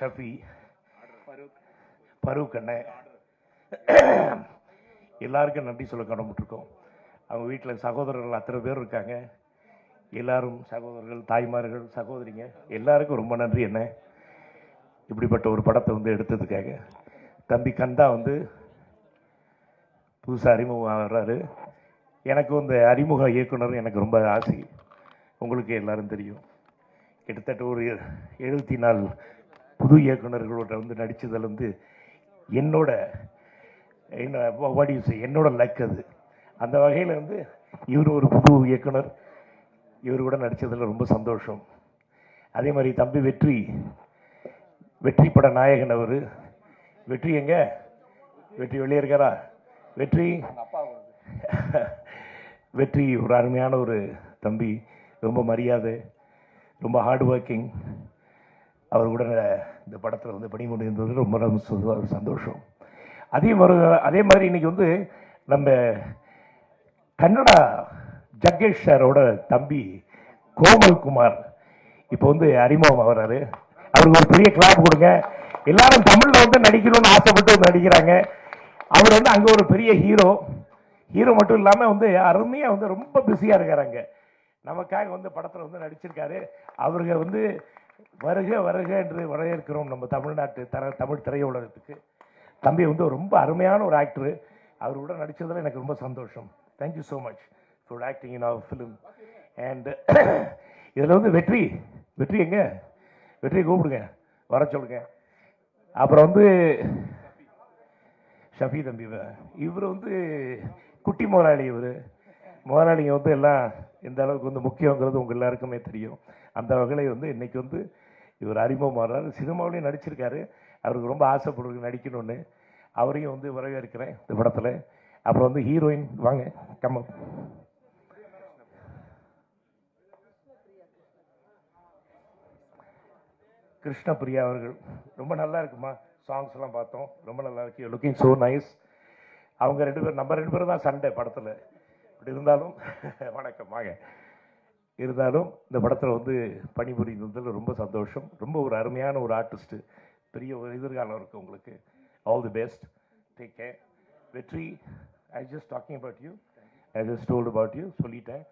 ஷஃபி, பரூக் அண்ணன் எல்லாருக்கும் நன்றி சொல்ல கடமைப்பட்டிருக்கோம். அவங்க வீட்டில் சகோதரர்கள் அத்தனை பேர் இருக்காங்க. எல்லாரும் சகோதரர்கள், தாய்மார்கள், சகோதரிங்க எல்லாருக்கும் ரொம்ப நன்றி. என்ன இப்படிப்பட்ட ஒரு படத்தை எடுத்ததுக்காக. தம்பி கந்தா புதுசாக அறிமுகம் வர்றாரு. எனக்கு அறிமுக இயக்குனர் எனக்கு ரொம்ப ஆசை. உங்களுக்கு எல்லாரும் தெரியும், கிட்டத்தட்ட ஒரு 74 புது இயக்குநர்களோட நடித்ததில் என்னோட என்னோட லக் அது. அந்த வகையில் இவர் ஒரு புது இயக்குனர், இவர் கூட நடித்ததில் ரொம்ப சந்தோஷம். அதே மாதிரி தம்பி வெற்றி பட நாயகன் அவர். வெற்றி எங்க? வெற்றி வெளியே இருக்காரா? வெற்றி ஒரு அருமையான ஒரு தம்பி, ரொம்ப மரியாதை, ரொம்ப ஹார்ட் ஒர்க்கிங். அவர் கூட இந்த படத்தில் பணிபுரிந்தது ரொம்ப சந்தோஷம். அதே மாதிரி இன்னைக்கு நம்ம கன்னடா ஜக்கேஷ் சாரோட தம்பி கோமல் குமார் இப்போ அறிமுகம் ஆகிறாரு. அவருக்கு ஒரு பெரிய கிளாப் கொடுங்க. எல்லாரும் தமிழில் நடிக்கணும்னு ஆசைப்பட்டு நடிக்கிறாங்க. அவர் அங்கே ஒரு பெரிய ஹீரோ மட்டும் இல்லாமல் அருமையாக ரொம்ப பிஸியாக இருக்காருங்க. நமக்காக படத்தில் நடிச்சிருக்காரு. அவருக்கு வருக வருக என்று வரவேற்கிறோம் நம்ம தமிழ்நாட்டு தமிழ் திரையுலகத்துக்கு. தம்பி ரொம்ப அருமையான ஒரு ஆக்டரு. அவர் கூட நடித்ததில் எனக்கு ரொம்ப சந்தோஷம். Thank you so much for acting in our film. And இதில் வெற்றி எங்க? வெற்றியை கூப்பிடுங்க, வர சொல்லுங்க. அப்புறம் ஷஃபி தம்பி, இவர் குட்டி முதலாளி. முதலாளிங்க எல்லாம் எந்த அளவுக்கு முக்கியங்கிறது உங்கள் எல்லாருக்குமே தெரியும். அந்த வகையில் இன்னைக்கு இவர் அறிமுகம் வர்றாரு. சினிமாவிலையும் நடிச்சிருக்காரு. அவருக்கு ரொம்ப ஆசைப்படுறது நடிக்கணும்னு. அவரையும் வரவேற்கிறேன் இந்த படத்தில். அப்புறம் ஹீரோயின் வாங்க, கம்ம கிருஷ்ணபிரியா அவர்கள். ரொம்ப நல்லா இருக்குமா, சாங்ஸ் எல்லாம் பார்த்தோம், ரொம்ப நல்லா இருக்கு. Looking so nice. அவங்க நம்ம ரெண்டு பேரும் தான் சண்டை படத்தில். இப்படி இருந்தாலும் வணக்கம் வாங்க. இருந்தாலும் இந்த படத்தில் பணிபுரிந்ததில் ரொம்ப சந்தோஷம். ரொம்ப ஒரு அருமையான ஒரு ஆர்டிஸ்ட்டு. பெரிய ஒரு எதிர்காலம் இருக்குது உங்களுக்கு. All the best, take care. வெற்றி, I just talking about you, I just told about you, சொல்லிட்டேன்.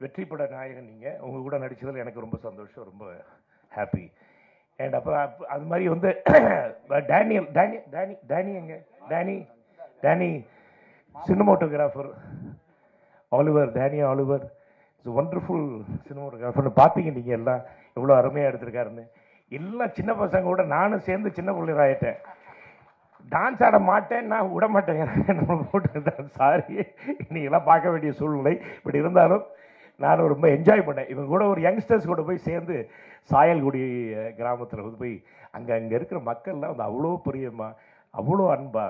வெற்றி பட நாயகன் நீங்கள். உங்கள் கூட நடித்ததில் எனக்கு ரொம்ப சந்தோஷம், ரொம்ப ஹாப்பி. அண்ட் அப்புறம் அது மாதிரி டேனி எங்க? Danny cinematographer Oliver, Danny Oliver is wonderful சினிமோட்டோகிராஃபர்னு பார்த்தீங்க நீங்கள் எல்லாம் எவ்வளோ அருமையாக எடுத்திருக்காருன்னு. எல்லாம் சின்ன பசங்க கூட நானும் சேர்ந்து சின்ன பிள்ளைராயிட்டேன். டான்ஸ் ஆட மாட்டேன், நான் விட மாட்டேங்கிறேன். நம்ம போட்டு சாரி, நீங்களாம் பார்க்க வேண்டிய சூழ்நிலை. இப்படி இருந்தாலும் நான் ரொம்ப என்ஜாய் பண்ணேன். இவங்க கூட ஒரு யங்ஸ்டர்ஸ் கூட போய் சேர்ந்து சாயல்குடி கிராமத்தில் போய் அங்கே இருக்கிற மக்கள்லாம் அவ்வளோ பிரியமா, அவ்வளோ அன்பா,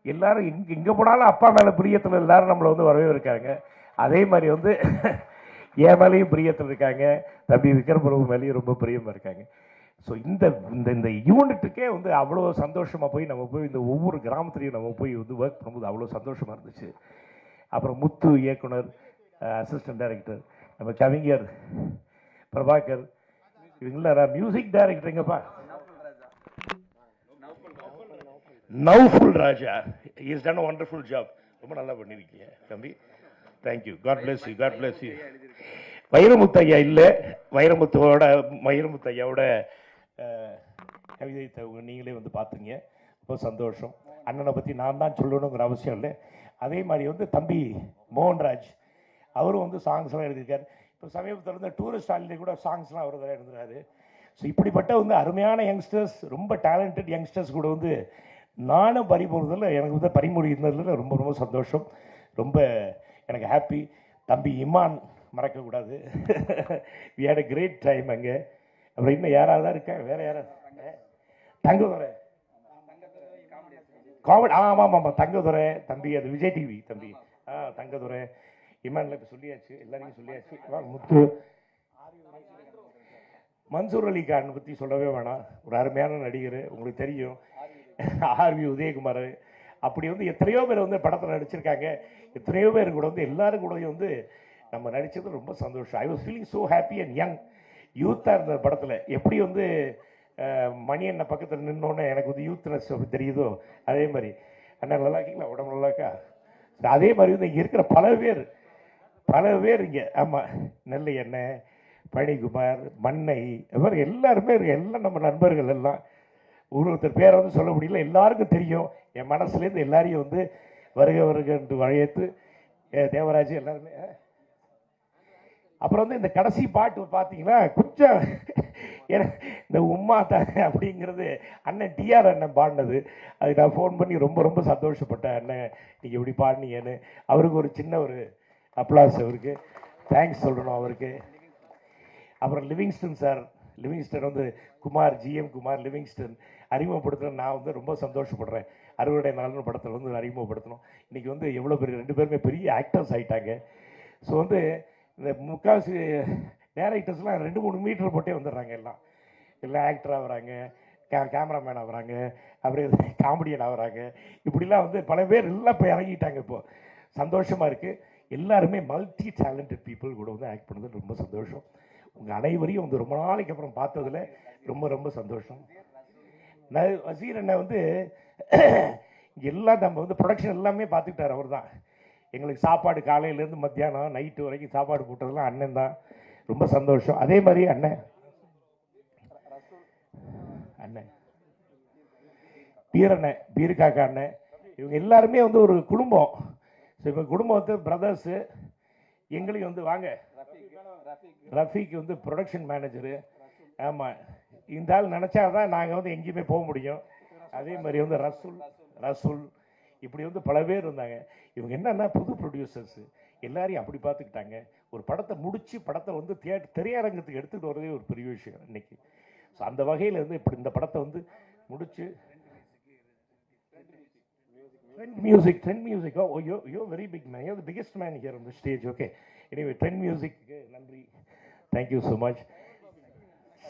எல்லாரும் இங்கே போனாலும் அப்பா மேலே பிரியத்தில் எல்லாரும் நம்மளை வரவேற்காங்க. அதே மாதிரி என் மேலேயும் பிரியத்தில் இருக்காங்க. தம்பி விக்ரம் பிரபு மேலேயும் ரொம்ப பிரியமாக இருக்காங்க. ஸோ இந்த யூனிட்டுக்கே அவ்வளோ சந்தோஷமாக போய் நம்ம போய் இந்த ஒவ்வொரு கிராமத்துலையும் நம்ம போய் ஒர்க் பண்ணும்போது அவ்வளோ சந்தோஷமாக இருந்துச்சு. அப்புறம் முத்து இயக்குனர், அசிஸ்டன்ட் டைரக்டர், நம்ம கவிஞர் பிரபாகர், இவங்கள மியூசிக் டைரக்டர் எங்கப்பா Naufal Raja, is done a wonderful job. ரொம்ப நல்லா பண்ணியிருக்கீங்க தம்பி, thank you, God bless you, God bless you. Vairamuthu ஐயா இல்லை, வைரமுத்து ஐயாவோட கவிதை நீங்களே பார்த்துங்க, ரொம்ப சந்தோஷம். அண்ணனை பற்றி நான் தான் சொல்லணுங்கிற அவசியம் இல்லை. அதே மாதிரி தம்பி மோகன்ராஜ், அவரும் சாங்ஸ்லாம் எழுதியிருக்காரு. இப்போ சமீபத்தில் டூரிஸ்ட் ஹாலிடே கூட சாங்ஸ்லாம் அவர் தான் எழுதுறாரு. ஸோ இப்படிப்பட்ட அருமையான யங்ஸ்டர்ஸ், ரொம்ப டேலண்டட் யங்ஸ்டர்ஸ் கூட நானும் பறிமுறுதில் எனக்கு பறிமுறுதில் ரொம்ப ரொம்ப சந்தோஷம். ரொம்ப எனக்கு ஹாப்பி. தம்பி இமான் மறக்கக்கூடாது. We had a great time அங்கே. அப்புறம் இன்னும் யாராவது தான் இருக்கேன், வேறு யாராவது? தங்கதுரை காமெடி, ஆமாம் தங்கதுரை தம்பி, அது விஜய் டிவி தம்பி. தங்கதுரை, இமான்ல இப்போ சொல்லியாச்சு, எல்லாரையும் சொல்லியாச்சு. முத்து, மன்சூர் அலி கான் பற்றி சொல்லவே வேணாம், ஒரு அருமையான நடிகர், உங்களுக்கு தெரியும். ஆர்வி உதயகுமார், அப்படி எத்தனையோ பேர் படத்தில் நடிச்சிருக்காங்க. எத்தனையோ பேர் கூட எல்லாரும் கூட நம்ம நடித்தது ரொம்ப சந்தோஷம். I was feeling so happy and young, யூத்தாக இருந்த படத்தில். எப்படி மணி அண்ணன் பக்கத்தில் நின்னோன்னே எனக்கு வந்து யூத்னஸ் அப்படி தெரியுதோ அதே மாதிரி அண்ணன் நல்லா இருக்கீங்களா, உடம்பு நல்லா இருக்கா, அதே மாதிரி வந்து இங்கே இருக்கிற பல பேர் இங்கே, ஆமாம், நெல்லை அண்ணன், பழனிக்குமார், மண்ணை, மாதிரி எல்லாருமே எல்லாம் நம்ம நண்பர்கள் எல்லாம். ஒருத்தர் பேரை வந்து சொல்ல முடியல, எல்லாருக்கும் தெரியும். என் மனசுலேருந்து எல்லாரையும் வந்து வருக என்று அழைத்து தேவராஜ் எல்லாருமே. அப்புறம் வந்து இந்த கடைசி பாட்டு பார்த்தீங்கன்னா கொஞ்சம் இந்த உம்மா தானே அப்படிங்கிறது அண்ணன் டிஆர் அண்ணன் பாடினது. அதுக்கு நான் ஃபோன் பண்ணி ரொம்ப ரொம்ப சந்தோஷப்பட்டேன். அண்ணன் நீங்கள் எப்படி பாடினீங்கன்னு. அவருக்கு ஒரு சின்ன ஒரு அப்ளாஸ், அவருக்கு தேங்க்ஸ் சொல்லணும் அவருக்கு. அப்புறம் லிவிங்ஸ்டன் சார், லிவிங்ஸ்டன் வந்து குமார், ஜிஎம் குமார் லிவிங்ஸ்டன் அறிமுகப்படுத்துகிற நான் வந்து ரொம்ப சந்தோஷப்படுறேன். அறுவடை நாள்னு படத்தில் வந்து அறிமுகப்படுத்தணும். இன்றைக்கி வந்து எவ்வளோ பெரிய 2 பேருமே பெரிய ஆக்டர்ஸ் ஆகிட்டாங்க. ஸோ வந்து இந்த முக்கால்வாசி டேரக்டர்ஸ்லாம் 2-3 மீட்டர் போட்டே வந்துடுறாங்க. எல்லாம் ஆக்டர் ஆகிறாங்க, கேமராமேன் ஆகிறாங்க, அப்படியே காமெடியன் ஆகிறாங்க. இப்படிலாம் வந்து பல பேர் எல்லாம் இப்போ இறங்கிட்டாங்க. இப்போது சந்தோஷமாக இருக்குது. எல்லாருமே மல்டி டேலண்டட் பீப்புள் கூட வந்து ஆக்ட் பண்ணது ரொம்ப சந்தோஷம். உங்கள் அனைவரையும் வந்து ரொம்ப நாளைக்கு அப்புறம் பார்த்ததில் ரொம்ப ரொம்ப சந்தோஷம். வசீர் அண்ணன் வந்து எல்லாம் நம்ம வந்து ப்ரொடக்ஷன் எல்லாமே பார்த்துக்கிட்டார். அவர் தான் எங்களுக்கு சாப்பாடு காலையிலேருந்து மத்தியானம் நைட்டு வரைக்கும் சாப்பாடு போட்டதெல்லாம் அண்ணன் தான். ரொம்ப சந்தோஷம். அதே மாதிரி அண்ணன் பீரண்ணன், பீருக்காக்கா அண்ணன், இவங்க எல்லாருமே வந்து ஒரு குடும்பம். ஸோ இவங்க குடும்பம் வந்து பிரதர்ஸு. எங்களையும் வந்து வாங்க, ரஃபீக் வந்து ப்ரொடக்ஷன் மேனேஜரு. ஆமாம், இந்த ஆள் நினச்சா தான் நாங்கள் வந்து எங்கேயுமே போக முடியும். அதே மாதிரி வந்து ரசூல் இப்படி வந்து பல பேர் இருந்தாங்க. இவங்க என்னன்னா புது ப்ரொடியூசர்ஸு எல்லாரையும் அப்படி பார்த்துக்கிட்டாங்க. ஒரு படத்தை முடித்து படத்தை வந்து திரையரங்கத்துக்கு எடுத்துகிட்டு வரதே ஒரு பெரிய விஷயம் இன்னைக்கு. ஸோ அந்த வகையில் வந்து இப்படி இந்த படத்தை வந்து முடித்து Trend Music. Oh, you're very big man. You're the biggest man here on the stage. Okay. Anyway, Trend Music. நன்றி. Thank you so much.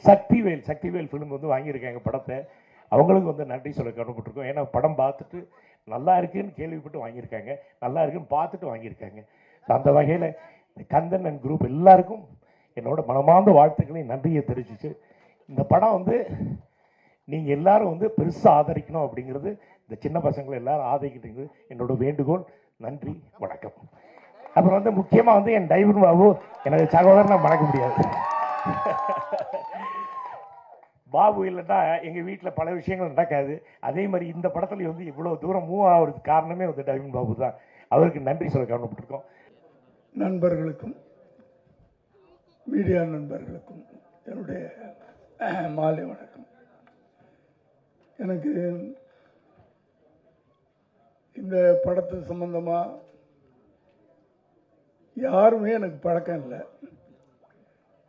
Sakthivel film வந்து வாங்கியிருக்காங்க படத்தை. அவங்களுக்கு வந்து நன்றி சொல்ல கடமைப்பட்டிருக்கோம். ஏன்னா படம் பார்த்துட்டு நல்லா இருக்குன்னு கேள்விப்பட்டு வாங்கியிருக்காங்க, நல்லா இருக்குன்னு பார்த்துட்டு வாங்கியிருக்காங்க. அந்த வகையில் கந்தன் அண்ட் குரூப் எல்லாருக்கும் என்னோட மனமார்ந்த வாழ்த்துக்களையும் நன்றியை தெரிவிச்சு, இந்த படம் வந்து நீங்கள் எல்லாரும் வந்து பெருசாக ஆதரிக்கணும் அப்படிங்கிறது, இந்த சின்ன பசங்களை எல்லாரும் ஆதரிக்கிறது என்னோட வேண்டுகோள். நன்றி, வணக்கம். அப்புறம் வந்து முக்கியமாக வந்து என் டைவர் பாபு, எனது சகோதரன், நான் மறக்க முடியாது. பாபு இல்லைன்னா எங்கள் வீட்டில் பல விஷயங்கள் நடக்காது. அதே மாதிரி இந்த படத்துல வந்து இவ்வளோ தூரம் மூவ் ஆகிறதுக்கு காரணமே வந்து டைமண்ட் பாபு தான். அவருக்கு நன்றி சொல்ல கடமைப்பட்டிருக்கோம். நண்பர்களுக்கும் மீடியா நண்பர்களுக்கும் என்னுடைய மாலை வணக்கம். எனக்கு இந்த படத்து சம்பந்தமாக யாருமே எனக்கு பழக்கம் இல்லை.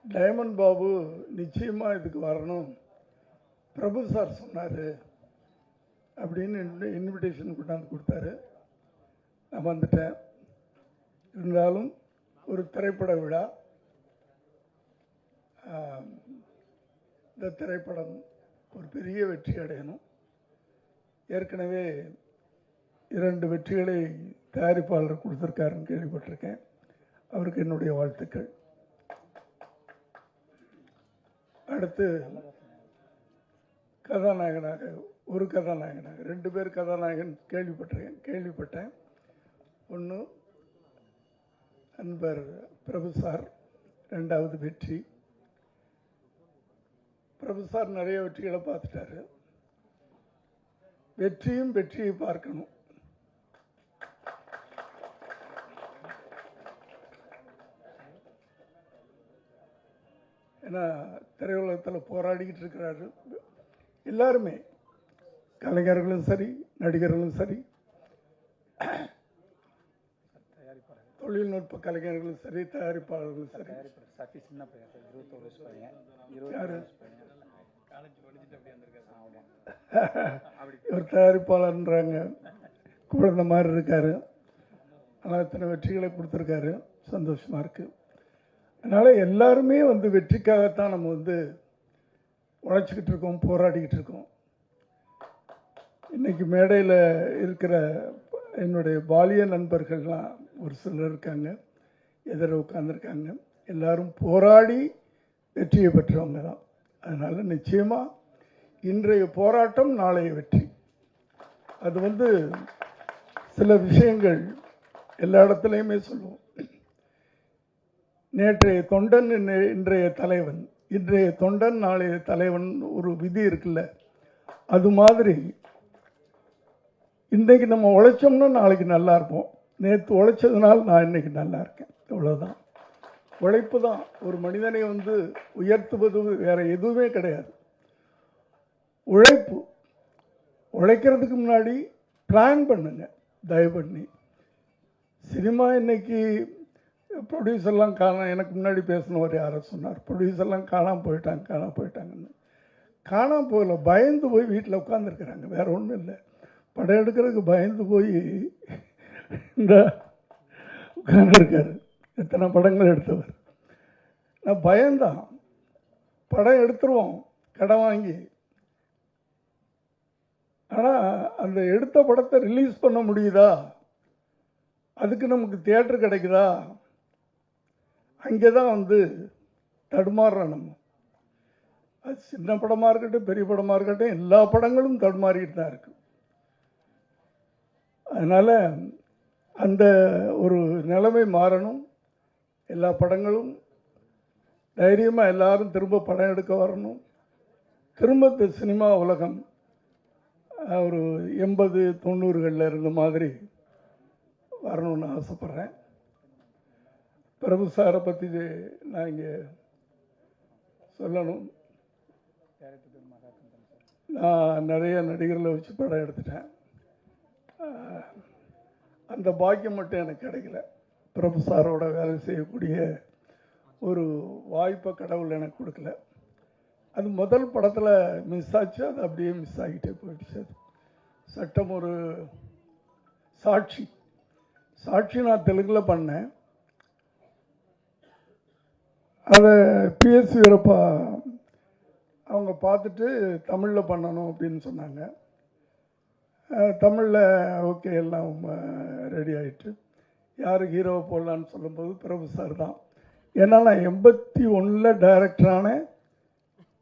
டைமண்ட் பாபு நிச்சயமாக இதுக்கு வரணும், பிரபு சார் சொன்னார் அப்படின்னு இன்விடேஷன் கொண்டாந்து கொடுத்தாரு. நான் வந்துட்டேன். இருந்தாலும் ஒரு திரைப்பட விழா, இந்த திரைப்படம் ஒரு பெரிய வெற்றி அடையணும். ஏற்கனவே 2 வெற்றிகளை தயாரிப்பாளர் கொடுத்துருக்காருன்னு கேள்விப்பட்டிருக்கேன். அவருக்கு என்னுடைய வாழ்த்துக்கள். அடுத்து கதாநாயகனாக, ஒரு கதாநாயகனாக 2 பேர் கதாநாயகன் கேள்விப்பட்டேன். ஒன்று நண்பர் பிரபு சார், 2வது வெற்றி. பிரபு சார் நிறைய வெற்றிகளை பார்த்துட்டாரு. வெற்றியை பார்க்கணும். ஏன்னா திரையுலகத்தில் போராடிக்கிட்டு இருக்கிறாரு எல்லாருமே, கலைஞர்களும் சரி, நடிகர்களும் சரி, தொழில்நுட்ப கலைஞர்களும் சரி, தயாரிப்பாளர்களும் சரி. ஒரு தயாரிப்பாளர்ன்றாங்க, குழந்தை மாதிரி இருக்காரு. ஆனால் இத்தனை வெற்றிகளை கொடுத்துருக்காரு, சந்தோஷமாக இருக்குது. அதனால் எல்லாருமே வந்து வெற்றிக்காகத்தான் நம்ம வந்து உழைச்சிக்கிட்டு இருக்கோம், போராடிக்கிட்டு இருக்கோம். இன்றைக்கி மேடையில் இருக்கிற என்னுடைய பாலிய நண்பர்கள்லாம் ஒரு சிலர் இருக்காங்க, எதிர உட்கார்ந்துருக்காங்க. எல்லாரும் போராடி வெற்றியை பெற்றவங்க தான். அதனால் நிச்சயமாக இன்றைய போராட்டம் நாளைய வெற்றி. அது சில விஷயங்கள் எல்லா இடத்துலையுமே சொல்லுவோம். நேற்றைய தொண்டன் இன்றைய தலைவன், இன்றைய தொண்டன் நாளைய தலைவன் ஒரு விதி இருக்குல்ல, அது மாதிரி இன்றைக்கு நம்ம உழைச்சோம்னா நாளைக்கு நல்லா இருப்போம். நேற்று உழைச்சதுனால நான் இன்னைக்கு நல்லா இருக்கேன். அவ்வளோதான். உழைப்பு தான் ஒரு மனிதனை உயர்த்துவது, வேற எதுவுமே கிடையாது. உழைப்பு. உழைக்கிறதுக்கு முன்னாடி பிளான் பண்ணுங்க தயவு பண்ணி. சினிமா இன்னைக்கு ப்ரொடியூசர்லாம் எனக்கு முன்னாடி பேசினவர் யாரை சொன்னார், ப்ரொடியூசர்லாம் காணாமல் போயிட்டாங்கன்னு. காணாமல் போகல, பயந்து போய் வீட்டில் உட்காந்துருக்குறாங்க. வேற ஒன்றும் இல்லை. படம் எடுக்கிறதுக்கு பயந்து போய் இந்த உட்காந்துருக்காரு. எத்தனை படங்கள் எடுத்தவர். நான் பயந்தான். படம் எடுத்துருவோம் கடன் வாங்கி. ஆனால் அந்த எடுத்த படத்தை ரிலீஸ் பண்ண முடியுதா, அதுக்கு நமக்கு தியேட்டர் கிடைக்குதா, அங்கே தான் தடுமாறுறோம் நம்ம. அது சின்ன படமாக இருக்கட்டும் பெரிய படமாக இருக்கட்டும், எல்லா படங்களும் தடுமாறிட்டு தான் இருக்கு. அதனால் அந்த ஒரு நிலைமை மாறணும். எல்லா படங்களும் தைரியமாக எல்லாரும் திரும்ப படம் எடுக்க வரணும். திரும்ப சினிமா உலகம் ஒரு 80-90களில் இருந்த மாதிரி வரணும்னு ஆசைப்பட்றேன். பிரபு சாரை பற்றி நான் இங்கே சொல்லணும். நான் நிறைய நடிகர்களை வச்சு படம் எடுத்துட்டேன். அந்த பாக்கியம் மட்டும் எனக்கு கிடைக்கல. பிரபு சாரோட வேலை செய்யக்கூடிய ஒரு வாய்ப்பை கடவுள் எனக்கு கொடுக்கல. அது முதல் படத்தில் மிஸ் ஆச்சு. அது அப்படியே மிஸ் ஆகிட்டே போயிடுச்சு. அது சட்டம் ஒரு சாட்சி நான் தெலுங்கில் பண்ணேன். அதை பிஎஸ் வீரப்பா அவங்க பார்த்துட்டு தமிழில் பண்ணணும் அப்படின்னு சொன்னாங்க. தமிழில் ஓகே எல்லாம் ரெடி ஆகிட்டு யார் ஹீரோவை போடலான்னு சொல்லும்போது பிரபு சார் தான். ஏன்னா நான் 81 டைரக்டரான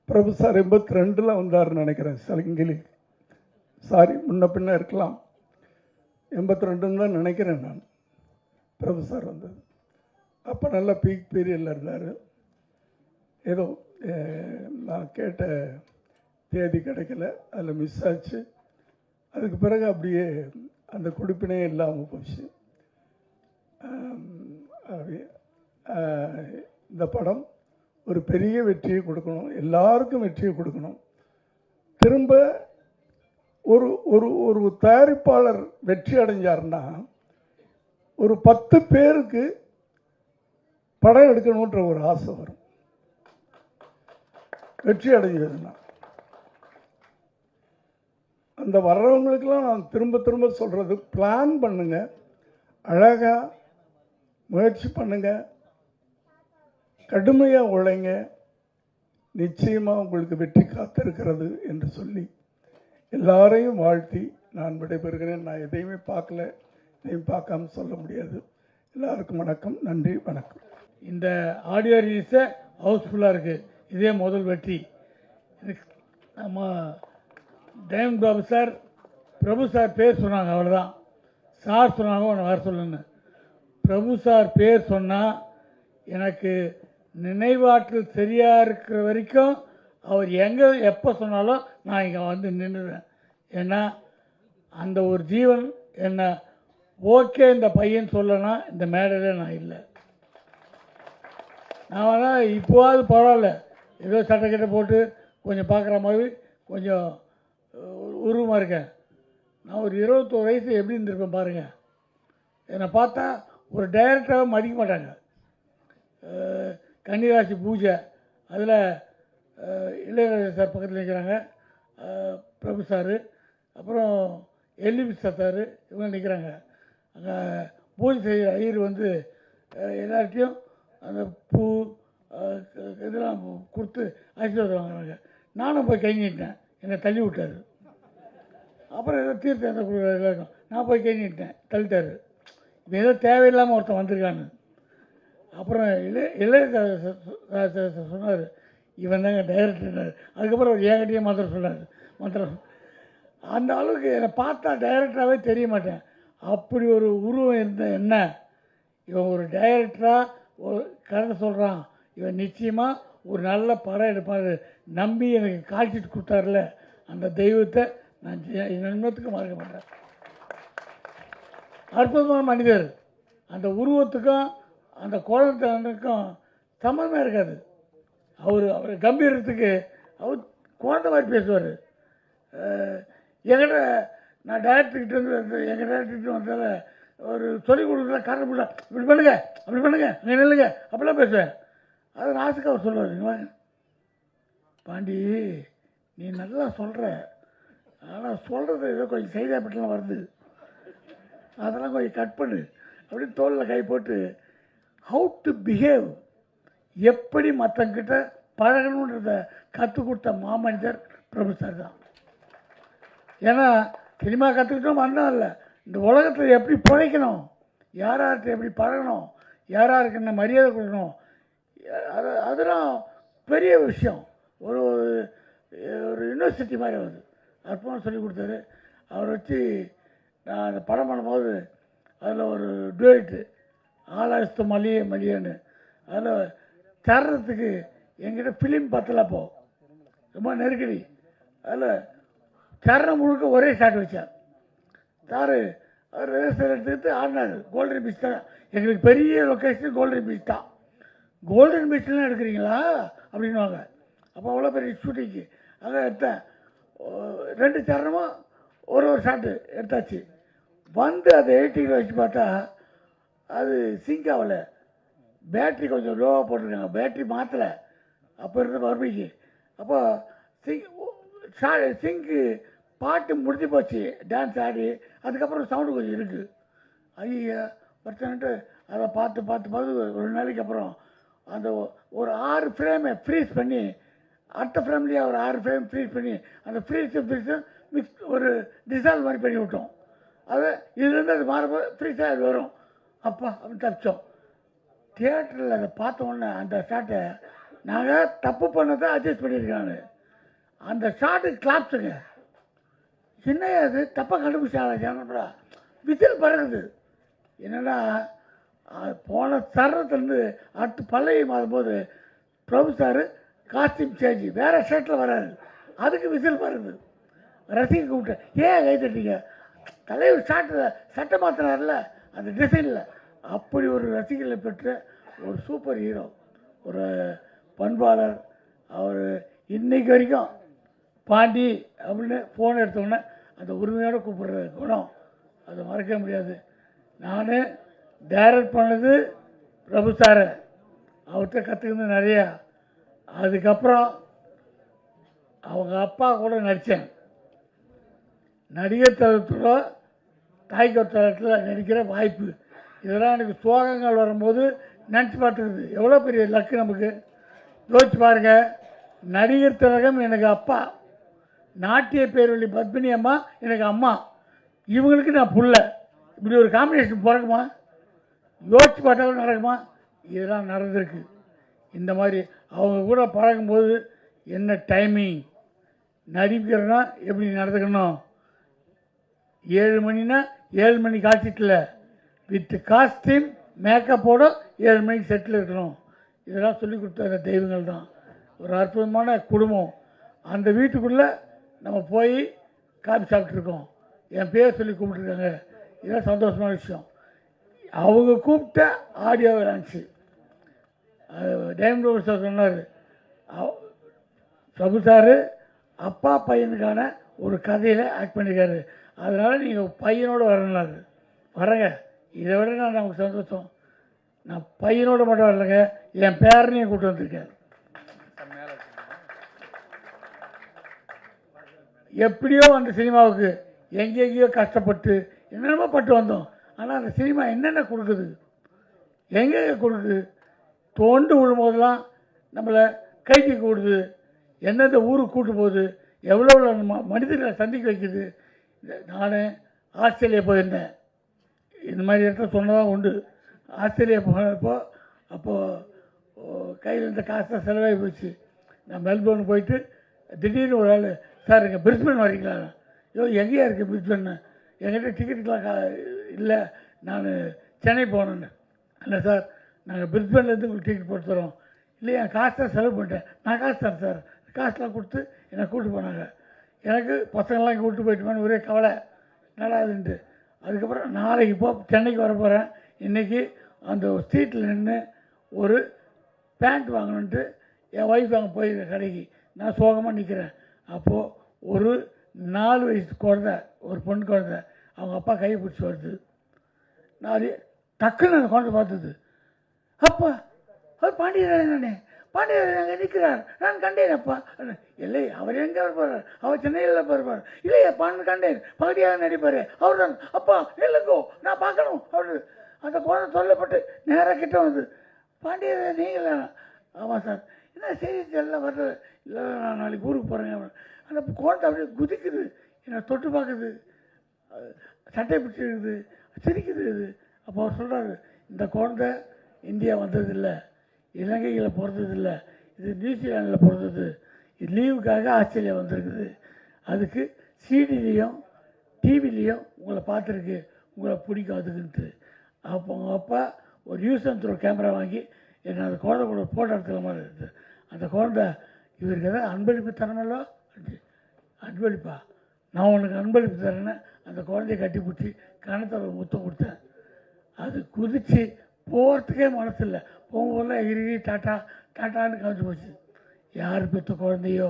பிரபு சார் 82 வந்தார்னு நினைக்கிறேன். சலங்கிலி சாரி முன்ன பின்ன இருக்கலாம். 82 தான் நினைக்கிறேன் நான் பிரபு சார் வந்தது. அப்போ நல்லா பீக் பீரியடில் இருந்தார். ஏதோ நான் கேட்ட தேதி கிடைக்கல, அதில் மிஸ் ஆச்சு. அதுக்கு பிறகு அப்படியே அந்த கொடுப்பினே இல்லாமல் போச்சு. இந்த படம் ஒரு பெரிய வெற்றியை கொடுக்கணும், எல்லாருக்கும் வெற்றியை கொடுக்கணும். திரும்ப ஒரு ஒரு ஒரு தயாரிப்பாளர் வெற்றி அடைஞ்சார்னா ஒரு 10 பேருக்கு படம் எடுக்கணுன்ற ஒரு ஆசை வரும். வெற்றி அடைஞ்சதுன்னா அந்த வர்றவங்களுக்கெல்லாம் நான் திரும்ப திரும்ப சொல்கிறது, பிளான் பண்ணுங்க, அழகாக முயற்சி பண்ணுங்க, கடுமையாக உழைங்க, நிச்சயமாக உங்களுக்கு வெற்றி காத்திருக்கிறது என்று சொல்லி எல்லாரையும் வாழ்த்தி நான் விடைபெறுகிறேன். நான் எதையுமே பார்க்கல, எதையும் பார்க்காம சொல்ல முடியாது. எல்லாருக்கும் வணக்கம், நன்றி, வணக்கம். இந்த ஆடியோ ரிலீஸை ஹவுஸ்ஃபுல்லாக இருக்குது. இதே முதல் வெற்றி. நம்ம டைமண்ட் பாபு சார், பிரபு சார் பேர் சொன்னாங்க, அவ்வளோதான். சார் சொன்னாங்க உன்னை வர சொல்லுன்னு. பிரபு சார் பேர் சொன்னால் எனக்கு நினைவாற்றல் சரியாக இருக்கிற வரைக்கும் அவர் எங்கே எப்போ சொன்னாலும் நான் இங்கே நின்றுவேன். ஏன்னா அந்த ஒரு ஜீவன் என்ன ஓகே இந்த பையன் சொல்லனா இந்த மேடையில் நான் இல்லை. நான் வேணால் இப்போவாது பரவாயில்ல, ஏதோ சட்டைக்கிட்ட போட்டு கொஞ்சம் பார்க்குற மாதிரி கொஞ்சம் உருவமாக இருக்கேன். நான் ஒரு 21 வயசு எப்படி இருந்திருப்பேன் பாருங்கள். என்னை பார்த்தா ஒரு டைரக்டராக மதிக்க மாட்டாங்க. கன்னிராசி பூஜை அதில் இளையராஜா சார் பக்கத்தில் நிற்கிறாங்க, பிரபு சார், அப்புறம் எல்லிபி சார், இவங்க நிற்கிறாங்க. அங்கே பூஜை செய்கிற ஐயர் எல்லார்ட்டையும் அந்த பூ இதெல்லாம் கொடுத்து ஆசீர்வாதம் வாங்குறாங்க. நானும் போய் கை நீட்டினேன், என்னை தள்ளி விட்டார். அப்புறம் ஏதோ தீர்த்தம் எல்லாருக்கும் நான் போய் கை நீட்டினேன், தள்ளிட்டார். இப்போ ஏதோ தேவையில்லாமல் ஒருத்தன் வந்திருக்கான்னு. அப்புறம் இளையராஜா சொன்னார், இவன் தாங்க டைரக்டர். அதுக்கப்புறம் அவர் என்கிட்டயே மந்திரம் சொன்னார். மந்திரம் அந்த அளவுக்கு என்னை பார்த்தா டைரக்டராகவே தெரிய மாட்டேன். அப்படி ஒரு உருவம் இருந்த என்ன, இவன் ஒரு டைரக்டராக ஒரு கதை சொல்கிறான், இவன் நிச்சயமாக ஒரு நல்ல படம் எடுப்பார் நம்பி எனக்கு காட்சிட்டு கொடுத்தாருல, அந்த தெய்வத்தை நான் நன்மத்துக்கு மறக்க மாட்டேன். அற்புதமான மனிதர். அந்த உருவத்துக்கும் அந்த குழந்தைக்கும் சம்மந்தமே இருக்காது. அவர் கம்பீரத்துக்கு அவர் குழந்தை மாதிரி பேசுவார். என்கிட்ட நான் டைரக்டர்கிட்ட வந்து எங்கள் டைரக்டர்கிட்ட வந்தால ஒரு சொல்லிக் கொடுக்குற காரணம் இல்லை, இப்படி பண்ணுங்க அப்படி பண்ணுங்க அங்கே நில்லுங்க அப்படிலாம் பேசுவேன். அது ராசுக்கு அவர் சொல்லுவார், பாண்டி நீ நல்லா சொல்கிற, ஆனால் சொல்கிறது ஏதோ கொஞ்சம் செய்தியாப்பட்டெல்லாம் வருது, அதெல்லாம் கொஞ்சம் கட் பண்ணு அப்படின்னு தோளில் கை போட்டு ஹவு டு பிஹேவ், எப்படி மற்றவங்கிட்ட பழகணுன்றத கற்றுக் கொடுத்த மாமனிதர் பிரபு சார் தான். ஏன்னா சினிமா கற்றுக்கிட்டோம் வந்தோம் இல்லை, இந்த உலகத்தில் எப்படி பிழைக்கணும், யார்கிட்ட எப்படி பழகணும், யாருக்கு என்ன மரியாதை கொடுக்கணும், அதெல்லாம் பெரிய விஷயம். ஒரு ஒரு யூனிவர்சிட்டி மாதிரி வருது. அற்புதமாக சொல்லிக் கொடுத்தாரு. அவரை வச்சு நான் அந்த படம் பண்ணும்போது அதில் ஒரு டுவேட்டு ஆலாஸ்து மல்லிகை மல்லிகைன்னு, அதில் தர்றதுக்கு என்கிட்ட ஃபிலிம் பத்தலப்போ ரொம்ப நெருக்கடி. அதில் சரணம் முழுக்க ஒரே ஷாட் வச்சார் சார். அவர் ரிஹர்சல் எடுத்துக்கிட்டு ஆடினார். கோல்டன் பீச் தான் எங்களுக்கு பெரிய லொக்கேஷன், கோல்டன் பீச் தான். கோல்டன் பீச்லாம் எடுக்கிறீங்களா அப்படின்வாங்க. அப்போ அவ்வளோ பெரிய ஷூட்டிங்கு அதான் எடுத்தேன். 2 சரணமும் ஒரு ஷாட்டு எடுத்தாச்சு. வந்து அதை எடிட்டிங்கில் வச்சு பார்த்தா அது சிங்க் ஆகலை. பேட்ரி கொஞ்சம் லோவாக போட்டிருக்காங்க, பேட்ரி மாற்றலை அப்போ இருந்த பர்மிக்கு. அப்போ சிங்கு பாட்டு முடிஞ்சு போச்சு, டான்ஸ் ஆடி அதுக்கப்புறம் சவுண்டு கொஞ்சம் இருக்குது. ஐயா ஒருத்தன்ட்டு அதை பார்த்து ஒரு நாளைக்கு அப்புறம் அந்த ஒரு 6 ஃப்ரேமை ஃப்ரீஸ் பண்ணி, அடுத்த ஃப்ரேம்லேயே ஒரு 6 ஃப்ரேம் ஃப்ரீஸ் பண்ணி அந்த ஃப்ரீஸும் மிக்ஸ் ஒரு டிசால்வ் மாதிரி பண்ணி விட்டோம். அது இதுலேருந்து அது மாறும்போது ஃப்ரீஸாக அது வரும். அப்பா அப்படின்னு தப்பிச்சோம். தியேட்டரில் அதை பார்த்த உடனே அந்த ஷாட்டை நாங்கள் தப்பு பண்ணதை அட்ஜஸ்ட் பண்ணியிருக்காங்க. அந்த ஷாட்டுக்கு கிளாப்ஸுங்க, என்ன அது தப்பாக கண்டுபிடிச்சாங்க, விசில் பறகுது. என்னென்னா போன தருணத்துலேருந்து அடுத்து பல்லவி மாறும்போது பிரபு சார் காஸ்டியூம் சேஞ்சு வேறு ஷர்ட்டில் வராரு, அதுக்கு விசில் பறகுது. ரசிக கூப்பிட்டேன், ஏன் கை தட்டிங்க, தலைவர் ஷாட்டில் சட்டை மாத்தினார்ல அந்த டிசைனில். அப்படி ஒரு ரசிகர்களை பெற்ற ஒரு சூப்பர் ஹீரோ, ஒரு பண்பாளர். அவர் இன்னைக்கு வரைக்கும் பாண்டி அப்படின்னு ஃபோன் எடுத்தோடனே அந்த உரிமையோடு கூப்பிடுற குணம் அதை மறக்க முடியாது. நான் டைரக்ட் பண்ணது பிரபு சாரை, அவர்கிட்ட கற்றுக்கிறது நிறையா. அதுக்கப்புறம் அவங்க அப்பா கூட நடித்தேன். நடிகர் தளத்தோட தாய்க்கோர் தளத்தில் நடிக்கிற வாய்ப்பு, இதெல்லாம் எனக்கு சோகங்கள் வரும்போது நினச்சி பார்த்துக்குது. எவ்வளோ பெரிய லக்கு நமக்கு, யோசிச்சு பாருங்க. நடிகர் திலகம் எனக்கு அப்பா, நாட்டிய பேரொழி பத்மினி அம்மா எனக்கு அம்மா, இவங்களுக்கு நான் புள்ள. இப்படி ஒரு காம்பினேஷன் பிறக்குமா? யோசிச்சு பார்த்தாலும் நடக்குமா? இதெல்லாம் நடந்திருக்கு. இந்த மாதிரி அவங்க கூட பழகும்போது என்ன டைமிங், நடிக்கிறனா எப்படி நடந்துக்கணும், 7 மணினா 7 மணி காட்சிட்டில் வித் காஸ்டியூம் மேக்கப்போட 7 மணிக்கு செட்டில் இருக்கணும். இதெல்லாம் சொல்லி கொடுத்த தெய்வங்கள் தான். ஒரு அற்புதமான குடும்பம். அந்த வீட்டுக்குள்ளே நம்ம போய் காபி சாப்பிட்ருக்கோம், என் பேர் சொல்லி கூப்பிட்ருக்காங்க. இதெல்லாம் சந்தோஷமான விஷயம். அவங்க கூப்பிட்ட audio launch time rover sir சொன்னார், பிரபு சார் அப்பா பையனுக்கான ஒரு கதையில் ஆக்ட் பண்ணியிருக்காரு, அதனால் நீங்கள் பையனோடு வரணுன்னாரு. வரேங்க, இதை விட நான் நமக்கு சந்தோஷம். நான் பையனோடு மட்டும் வரலைங்க, என் பேரனையும் கூப்பிட்டு வந்திருக்கேன். எப்படியோ அந்த சினிமாவுக்கு எங்கெங்கேயோ கஷ்டப்பட்டு என்னென்னமோ பட்டு வந்தோம். ஆனால் அந்த சினிமா என்னென்ன கொடுக்குது, எங்கே கொடுக்குது, தோண்டு விழும்போதெல்லாம் நம்மளை கைக்கு கூடுது, எந்தெந்த ஊருக்கு கூட்டு போகுது, எவ்வளோ மனிதர்களை சந்திக்க வைக்குது. நான் ஆஸ்திரேலியா போயிருந்தேன், இந்த மாதிரி இடத்துல சொன்னதான் உண்டு. ஆஸ்திரேலியா போனப்போ அப்போது கையில் இருந்த காசு தான் செலவாகி போச்சு. நான் மெல்போர்ன் போயிட்டு திடீர்னு ஒரு ஆள், சார் இங்கே பிரிஸ்பன் வரீங்களா? ஐயோ எங்கேயா இருக்குது பிரிஸ்பன்னு? என்கிட்ட டிக்கெட்டுலாம் இல்லை, நான் சென்னை போகணுன்னு. இல்லை சார், நாங்கள் பிரிஸ்பன்லேருந்து உங்களுக்கு டிக்கெட் போட்டு தரோம். இல்லையா, காசு தான் செலவு பண்ணிட்டேன். நான் காசு தரேன் சார். காசுலாம் கொடுத்து என்னை கூப்பிட்டு போனாங்க. எனக்கு பசங்கள்லாம் இங்கே கூப்பிட்டு போயிட்டுமான்னு ஒரே கவலை, நல்லாதுன்ட்டு. அதுக்கப்புறம் நாளைக்கு சென்னைக்கு வர போகிறேன். இன்றைக்கி அந்த ஸ்ட்ரீட்டில் நின்று ஒரு பேண்ட் வாங்கணுன்ட்டு என் ஒய்ஃப் அங்கே போயிருக்கேன் கடைக்கு. நான் சோகமாக நிற்கிறேன். அப்போது ஒரு 4 வயசு குழந்தை, ஒரு பொண்ணு குழந்தை, அவங்க அப்பா கையை பிடிச்சி வருது. நான் டக்குன்னு அந்த குழந்தை பார்த்தது. அப்பா அவர் பாண்டியராஜன் தானே, பாண்டியராஜன் அங்கே நிற்கிறார், நான் கண்டேன் அப்பா. இல்லை, அவர் எங்கே போகிறார்? அவர் சென்னையில் போயிருப்பார். இல்லையா, கண்டேன், பகுதியாக நடிப்பார், அவர் தான் அப்பா. இல்லைங்கோ, நான் பார்க்கணும். அவர் அந்த குழந்தை சொல்லப்பட்டு நேராக கிட்ட வந்து, பாண்டியராஜன் நீங்களா? ஆமாம் சார். என்ன செய்தி எல்லாம் வர்றது? இல்லை, நான் நாளைக்கு ஊருக்கு போகிறேங்க. அந்த குழந்தை அப்படியே குதிக்குது, என்னை தொட்டு பார்க்குது, சட்டை பிடிச்சிருக்குது, சிரிக்குது. இது அப்போ அவர் சொல்கிறாரு, இந்த குழந்தை இந்தியா வந்ததில்லை, இலங்கையில் பிறந்ததில்லை, இது நியூசிலாண்டில் பிறந்தது, இது லீவுக்காக ஆஸ்திரேலியா வந்திருக்குது. அதுக்கு சிடிலையும் டிவிலையும் உங்களை பார்த்துருக்கு, உங்களை பிடிக்கும் அதுக்குன்ட்டு. அப்போ அவங்க அப்பா ஒரு யூஸ் அண்ட் த்ரோ கேமரா வாங்கி என்னை அந்த குழந்தை கூட ஃபோட்டோ எடுத்துக்கிற மாதிரி இருக்குது. அந்த குழந்தை, இவருக்கு எதாவது அன்பளிப்பு தரமல்லோ? அன்பளிப்பா, நான் உனக்கு அன்பளிப்பு தரேன்னு அந்த குழந்தைய கட்டி பிடிச்சி கணத்தில் ஒரு முத்தம் கொடுத்தேன். அது குதித்து போகிறதுக்கே மனசு இல்லை. போகும்போதெல்லாம் எகிரி டாட்டா டாட்டான்னு காமிச்சு போச்சு. யார் பெற்ற குழந்தையோ,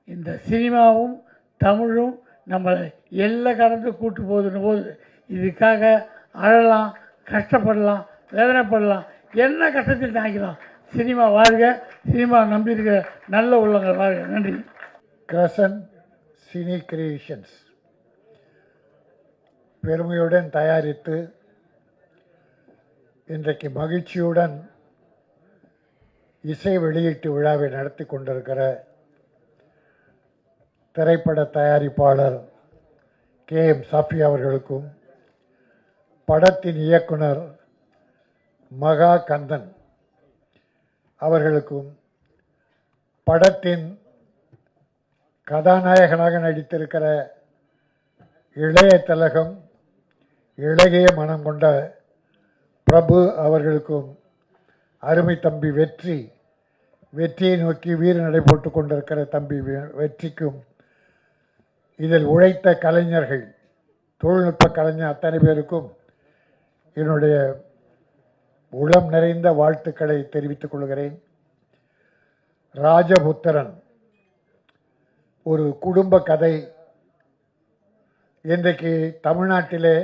இந்த சினிமாவும் தமிழும் நம்மளை எல்லை கடந்து கூட்டு போகுதுன்னு போது இதுக்காக அழலாம், கஷ்டப்படலாம், வேதனைப்படலாம், என்ன கஷ்டத்தில் தாங்கிக்கலாம். சினிமா வாழ்க, சினிமா நம்பியிருக்கிற நல்ல உள்ளங்கள் வாழ்க. நன்றி. கிரசன்ட் சினி கிரியேஷன்ஸ் பெருமையுடன் தயாரித்து இன்றைக்கு மகிழ்ச்சியுடன் இசை வெளியீட்டு விழாவை நடத்தி கொண்டிருக்கிற திரைப்பட தயாரிப்பாளர் KM சஃபி அவர்களுக்கும், படத்தின் இயக்குனர் மகா கந்தன் அவர்களுக்கும், படத்தின் கதாநாயகனாக நடித்திருக்கிற இளைய திலகம், இளைய மனம் கொண்ட பிரபு அவர்களுக்கும், அருமை தம்பி வெற்றியை நோக்கி வீர நடை போட்டு கொண்டிருக்கிற தம்பி வெற்றிக்கும், இதில் உழைத்த கலைஞர்கள், தொழில்நுட்ப கலைஞர் அத்தனை பேருக்கும் என்னுடைய உளம் நிறைந்த வாழ்த்துக்களை தெரிவித்துக் கொள்கிறேன். ராஜபுத்திரன் ஒரு குடும்ப கதை. இன்றைக்கு தமிழ்நாட்டிலே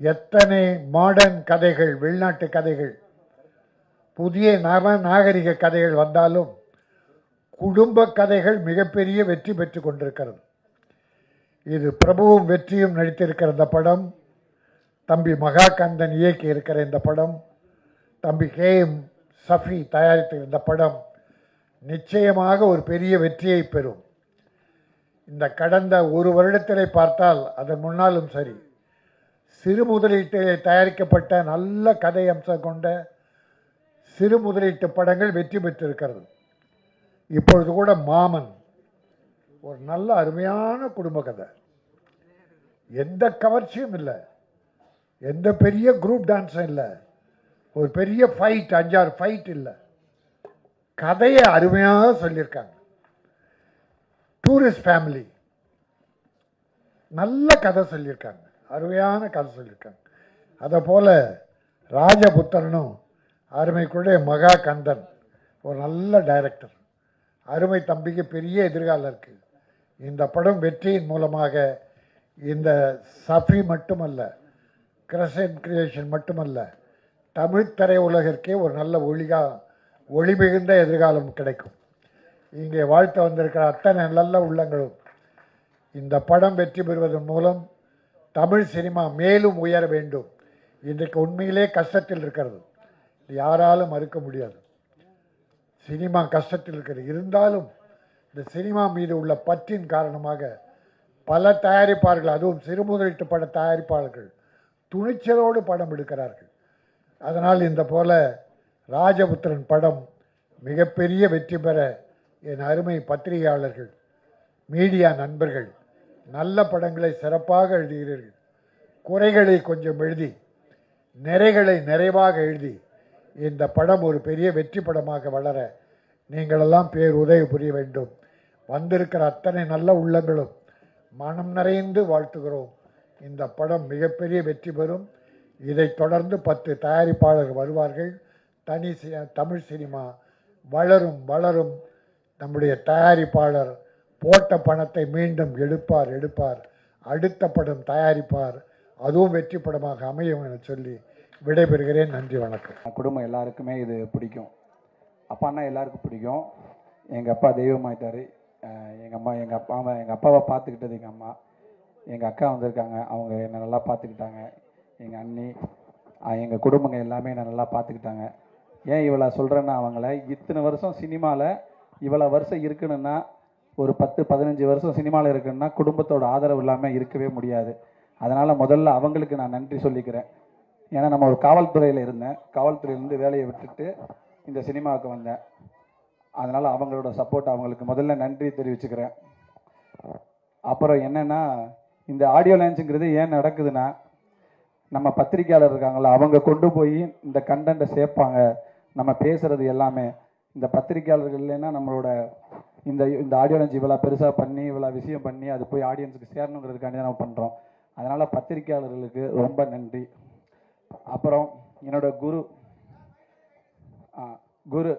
எத்தனை மாடர்ன் கதைகள், வெளிநாட்டு கதைகள், புதிய நாகரிக கதைகள் வந்தாலும் குடும்ப கதைகள் மிகப்பெரிய வெற்றி பெற்று கொண்டிருக்கிறது. இது பிரபுவும் வெற்றியும் நடித்திருக்கிற இந்த படம், தம்பி மகாகந்தன் இயக்கி இருக்கிற இந்த படம், தம்பி KM சஃபி தயாரித்த இந்த படம் நிச்சயமாக ஒரு பெரிய வெற்றியை பெறும். இந்த கடந்த ஒரு வருடத்திலே பார்த்தால், அதன் முன்னாலும் சரி, சிறு முதலீட்டிலே தயாரிக்கப்பட்ட நல்ல கதை அம்சம் கொண்ட சிறு முதலீட்டு படங்கள் வெற்றி பெற்றிருக்கிறது. இப்பொழுது கூட மாமன் ஒரு நல்ல அருமையான குடும்ப கதை, எந்த கவர்ச்சியும் இல்லை, எந்த பெரிய குரூப் டான்ஸும் இல்லை, ஒரு பெரிய ஃபைட் 5-6 ஃபைட் இல்லை, கதையை அருமையாக சொல்லியிருக்காங்க. டூரிஸ்ட் ஃபேமிலி, நல்ல கதை சொல்லியிருக்காங்க, அருமையான கதை சொல்லியிருக்காங்க. அதை போல் ராஜபுத்திரனும் அருமைக்குடைய மகா கந்தன் ஒரு நல்ல டைரக்டர், அருமை தம்பிக்கு பெரிய எதிர்காலம் இருக்குது. இந்த படம் வெற்றியின் மூலமாக இந்த சஃபி மட்டுமல்ல, கிரசன்ட் கிரியேஷன் மட்டுமல்ல, தமிழ் திரை உலகிற்கே ஒரு நல்ல ஒளி மிகுந்த எதிர்காலம் கிடைக்கும். இங்கே வாழ்த்து வந்திருக்கிற அத்தனை நல்ல உள்ளங்களும் இந்த படம் வெற்றி பெறுவதன் மூலம் தமிழ் சினிமா மேலும் உயர வேண்டும். இன்றைக்கு உண்மையிலே கஷ்டத்தில் இருக்கிறது, யாராலும் மறுக்க முடியாது. சினிமா கஷ்டத்தில் இருக்கிறது. இருந்தாலும் இந்த சினிமா மீது உள்ள பற்றின் காரணமாக பல தயாரிப்பாளர்கள், அதுவும் சிறு முதலீட்டு பட தயாரிப்பாளர்கள் துணிச்சலோடு படம் எடுக்கிறார்கள். அதனால் இந்த போல ராஜபுத்திரன் படம் மிகப்பெரிய வெற்றி பெற என் அருமை பத்திரிகையாளர்கள், மீடியா நண்பர்கள், நல்ல படங்களை சிறப்பாக எழுதுகிறீர்கள். குறைகளை கொஞ்சம் எழுதி, நிறைகளை நிறைவாக எழுதி, இந்த படம் ஒரு பெரிய வெற்றி படமாக வளர நீங்களெல்லாம் உதவி புரிய வேண்டும். வந்திருக்கிற அத்தனை நல்ல உள்ளங்களும் மனம் நிறைந்து வாழ்த்துகிறோம். இந்த படம் மிகப்பெரிய வெற்றி பெறும். இதைத் தொடர்ந்து 10 தயாரிப்பாளர்கள் வருவார்கள். தமிழ் சினிமா வளரும் வளரும். நம்முடைய தயாரிப்பாளர் போட்ட பணத்தை மீண்டும் எடுப்பார். அடுத்த படம் தயாரிப்பார். அதுவும் வெற்றி படமாக அமையும் என சொல்லி விடைபெறுகிறேன். நன்றி, வணக்கம். குடும்பம் எல்லாருக்குமே இது பிடிக்கும். அப்பான்னா எல்லாருக்கும் பிடிக்கும். எங்கள் அப்பா தெய்வமாயிட்டார். எங்கள் அப்பாவை பார்த்துக்கிட்டது எங்கள் அம்மா. எங்கள் அக்கா வந்திருக்காங்க, அவங்க என்னை நல்லா பார்த்துக்கிட்டாங்க. எங்கள் அண்ணி, எங்கள் குடும்பங்க எல்லாமே என்னை நல்லா பார்த்துக்கிட்டாங்க. ஏன் இவ்வளோ சொல்கிறேன்னா, அவங்கள இத்தனை வருஷம் சினிமாவில் இவ்வளோ வருஷம் இருக்கணும்னா, ஒரு 10-15 வருஷம் சினிமாவில் இருக்குன்னா குடும்பத்தோட ஆதரவு இல்லாமல் இருக்கவே முடியாது. அதனால் முதல்ல அவங்களுக்கு நான் நன்றி சொல்லிக்கிறேன். ஏன்னா நம்ம ஒரு காவல்துறையில் இருந்தேன். காவல்துறையிலேருந்து வேலையை விட்டுட்டு இந்த சினிமாவுக்கு வந்தேன். அதனால் அவங்களோட சப்போர்ட் அவங்களுக்கு முதல்ல நன்றி தெரிவிச்சுக்கிறேன். அப்புறம் என்னென்னா, இந்த ஆடியோ லான்ச்சுங்கிறது ஏன் நடக்குதுன்னா, நம்ம பத்திரிக்கையாளர் இருக்காங்களா, அவங்க கொண்டு போய் இந்த கண்டென்ட்டை சேர்ப்பாங்க. நம்ம பேசுகிறது எல்லாமே இந்த பத்திரிக்கையாளர்கள் இல்லைன்னா நம்மளோட இந்த ஆடியோ லான்ச் இவ்வளோ பெருசாக பண்ணி இவ்வளோ விஷயம் பண்ணி அது போய் ஆடியன்ஸுக்கு சேரணுங்கிறதுக்காண்டி தான் நம்ம பண்ணுறோம். அதனால் பத்திரிக்கையாளர்களுக்கு ரொம்ப நன்றி. அப்புறம் என்னோட குரு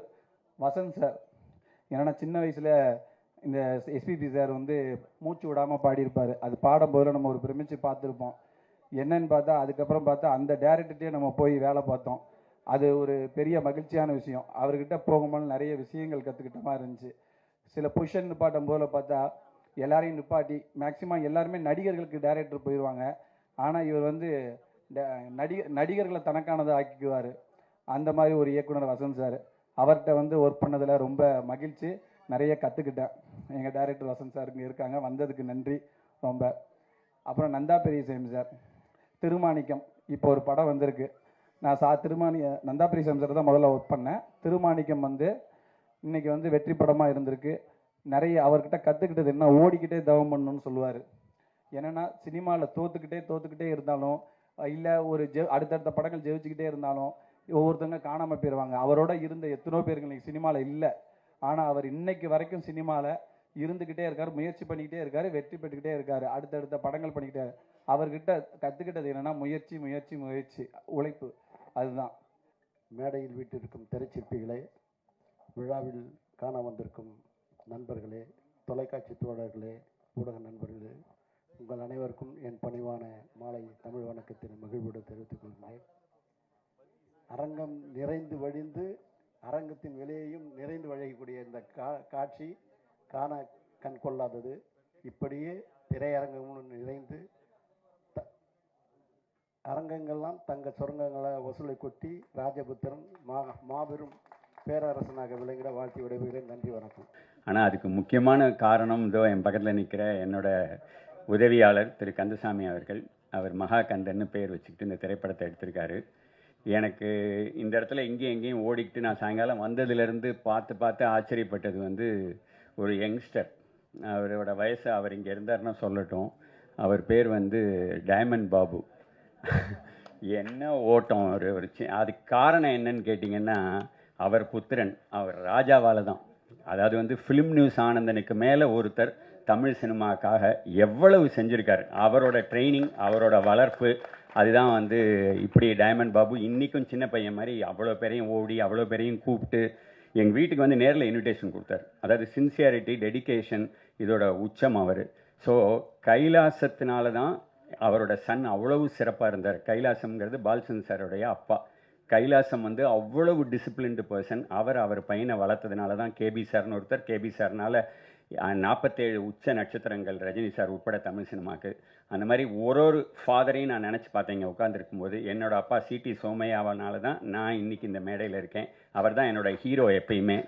வசந்த் சார், என்னென்னா சின்ன வயசில் இந்த எஸ்பிபி சார் வந்து மூச்சு விடாமல் பாடியிருப்பார். அது பாடும்போது நம்ம ஒரு பிரமிச்சு பார்த்துருப்போம். என்னன்னு பார்த்தா அதுக்கப்புறம் பார்த்தா அந்த டேரக்டர்கிட்டே நம்ம போய் வேலை பார்த்தோம். அது ஒரு பெரிய மகிழ்ச்சியான விஷயம். அவர்கிட்ட போகும்போது நிறைய விஷயங்கள் கற்றுக்கிட்ட மாதிரி இருந்துச்சு. சில பொசிஷன் நிப்பாட்டும் போல பார்த்தா எல்லாரையும் நிப்பாட்டி மேக்சிமம் எல்லாருமே நடிகர்களுக்கு டேரக்டர் போயிடுவாங்க. ஆனால் இவர் வந்து நடிகர்களை தனக்கானதை ஆக்கிக்குவார். அந்த மாதிரி ஒரு இயக்குனர் வசந்த் சார். அவர்கிட்ட வந்து ஒர்க் பண்ணதில் ரொம்ப மகிழ்ச்சி, நிறைய கற்றுக்கிட்டேன். எங்கள் டைரக்டர் வசந்த் சார் இங்கே இருக்காங்க, வந்ததுக்கு நன்றி ரொம்ப. அப்புறம் நந்தா பெரியசாமி சார், திருமாணிக்கம் இப்போ ஒரு படம் வந்திருக்கு. நான் நந்தா பெரியசாமி சார் தான் முதல்ல ஒர்க் பண்ணேன். திருமாணிக்கம் வந்து இன்றைக்கி வந்து வெற்றி படமாக இருந்திருக்கு. நிறைய அவர்கிட்ட கற்றுக்கிட்டது என்ன, ஓடிக்கிட்டே தவம் பண்ணணும்னு சொல்லுவார். என்னென்னா சினிமாவில் தோற்றுக்கிட்டே இருந்தாலும் இல்லை ஒரு அடுத்தடுத்த படங்கள் ஜெயிச்சுக்கிட்டே இருந்தாலும் ஒவ்வொருத்தவங்க காணாமல் போயிடுவாங்க. அவரோட இருந்த எத்தனோ பேருக்கு இன்றைக்கி சினிமாவில் இல்லை. ஆனால் அவர் இன்னைக்கு வரைக்கும் சினிமாவில் இருந்துக்கிட்டே இருக்கார், முயற்சி பண்ணிக்கிட்டே இருக்கார், வெற்றி பெற்றுக்கிட்டே இருக்கார், அடுத்தடுத்த படங்கள் பண்ணிக்கிட்டே. அவர்கிட்ட கற்றுக்கிட்டது என்னென்னா முயற்சி முயற்சி முயற்சி, உழைப்பு. அதுதான். மேடையில் வீட்டிற்கும் திரைச்சிற்பிகளே, விழாவில் காண வந்திருக்கும் நண்பர்களே, தொலைக்காட்சி தோழர்களே, ஊடக நண்பர்களே, உங்கள் அனைவருக்கும் என் பணிவான மாலை தமிழ் வணக்கத்தின் மகிழ்வோடு தெரிவித்துக் கொள்கிறேன். அரங்கம் நிறைந்து வழிந்து அரங்கத்தின் வெளியேயும் நிறைந்து வழியக்கூடிய இந்த காட்சி காண கண் கொள்ளாதது. இப்படியே திரையரங்கமும் நிறைந்து அரங்கங்கள்லாம் தங்க சுரங்கங்களை வசூலை கொட்டி ராஜபுத்திரன் மாபெரும் பேரரசனாக விளங்கிட வாழ்த்தி விடைபெறுகிறேன். நன்றி, வணக்கம். ஆனால் அதுக்கு முக்கியமான காரணம் இதோ என் பக்கத்தில் நிற்கிற என்னோட உதவியாளர் திரு கந்தசாமி அவர்கள். அவர் மகா கந்தன்னு பேர் வச்சுக்கிட்டு இந்த திரைப்படத்தை எடுத்திருக்காரு. எனக்கு இந்த இடத்துல எங்கேயும் ஓடிக்கிட்டு நான் சாயங்காலம் வந்ததுலேருந்து பார்த்து ஆச்சரியப்பட்டது வந்து ஒரு யங்ஸ்டர். அவரோட வயசு, அவர் இங்கே இருந்தார்னா சொல்லட்டும், அவர் பேர் வந்து டைமண்ட் பாபு. என்ன ஓட்டம் அவர் அதுக்கு காரணம் என்னன்னு கேட்டிங்கன்னா, அவர் புத்திரன், அவர் ராஜாவால் தான். அதாவது வந்து ஃபிலிம் நியூஸ் ஆனந்தனுக்கு மேலே ஒருத்தர் தமிழ் சினிமாக்காக எவ்வளவு செஞ்சுருக்காரு. அவரோட ட்ரைனிங், அவரோட வளர்ப்பு, அதுதான் வந்து இப்படி டைமண்ட் பாபு இன்றைக்கும் சின்ன பையன் மாதிரி அவ்வளோ பேரையும் ஓடி அவ்வளோ பேரையும் கூப்பிட்டு எங்கள் வீட்டுக்கு வந்து நேரில் இன்விடேஷன் கொடுத்தார். அதாவது சின்சியாரிட்டி, டெடிகேஷன், இதோட உச்சம் அவர். ஸோ கைலாசத்தினால தான் அவரோட சன் அவ்வளவு சிறப்பாக இருந்தார். கைலாசம்ங்கிறது பால்சன் சாரோடைய அப்பா. கைலாசம் வந்து அவ்வளவு டிசிப்ளின்டு பர்சன். அவர் பையனை வளர்த்ததுனால தான் கேபி சார்னு ஒருத்தர், கேபி சார்னால 47 உச்ச நட்சத்திரங்கள் ரஜினி சார் உட்பட தமிழ் சினிமாவுக்கு. அந்த மாதிரி ஒரு ஃபாதரையும் நான் நினச்சி பார்த்தேங்க உட்காந்துருக்கும் போது. என்னோடய அப்பா சிடி சோமையாவனால தான் நான் இன்றைக்கி இந்த மேடையில் இருக்கேன். அவர் தான் என்னோட ஹீரோ எப்பயுமே.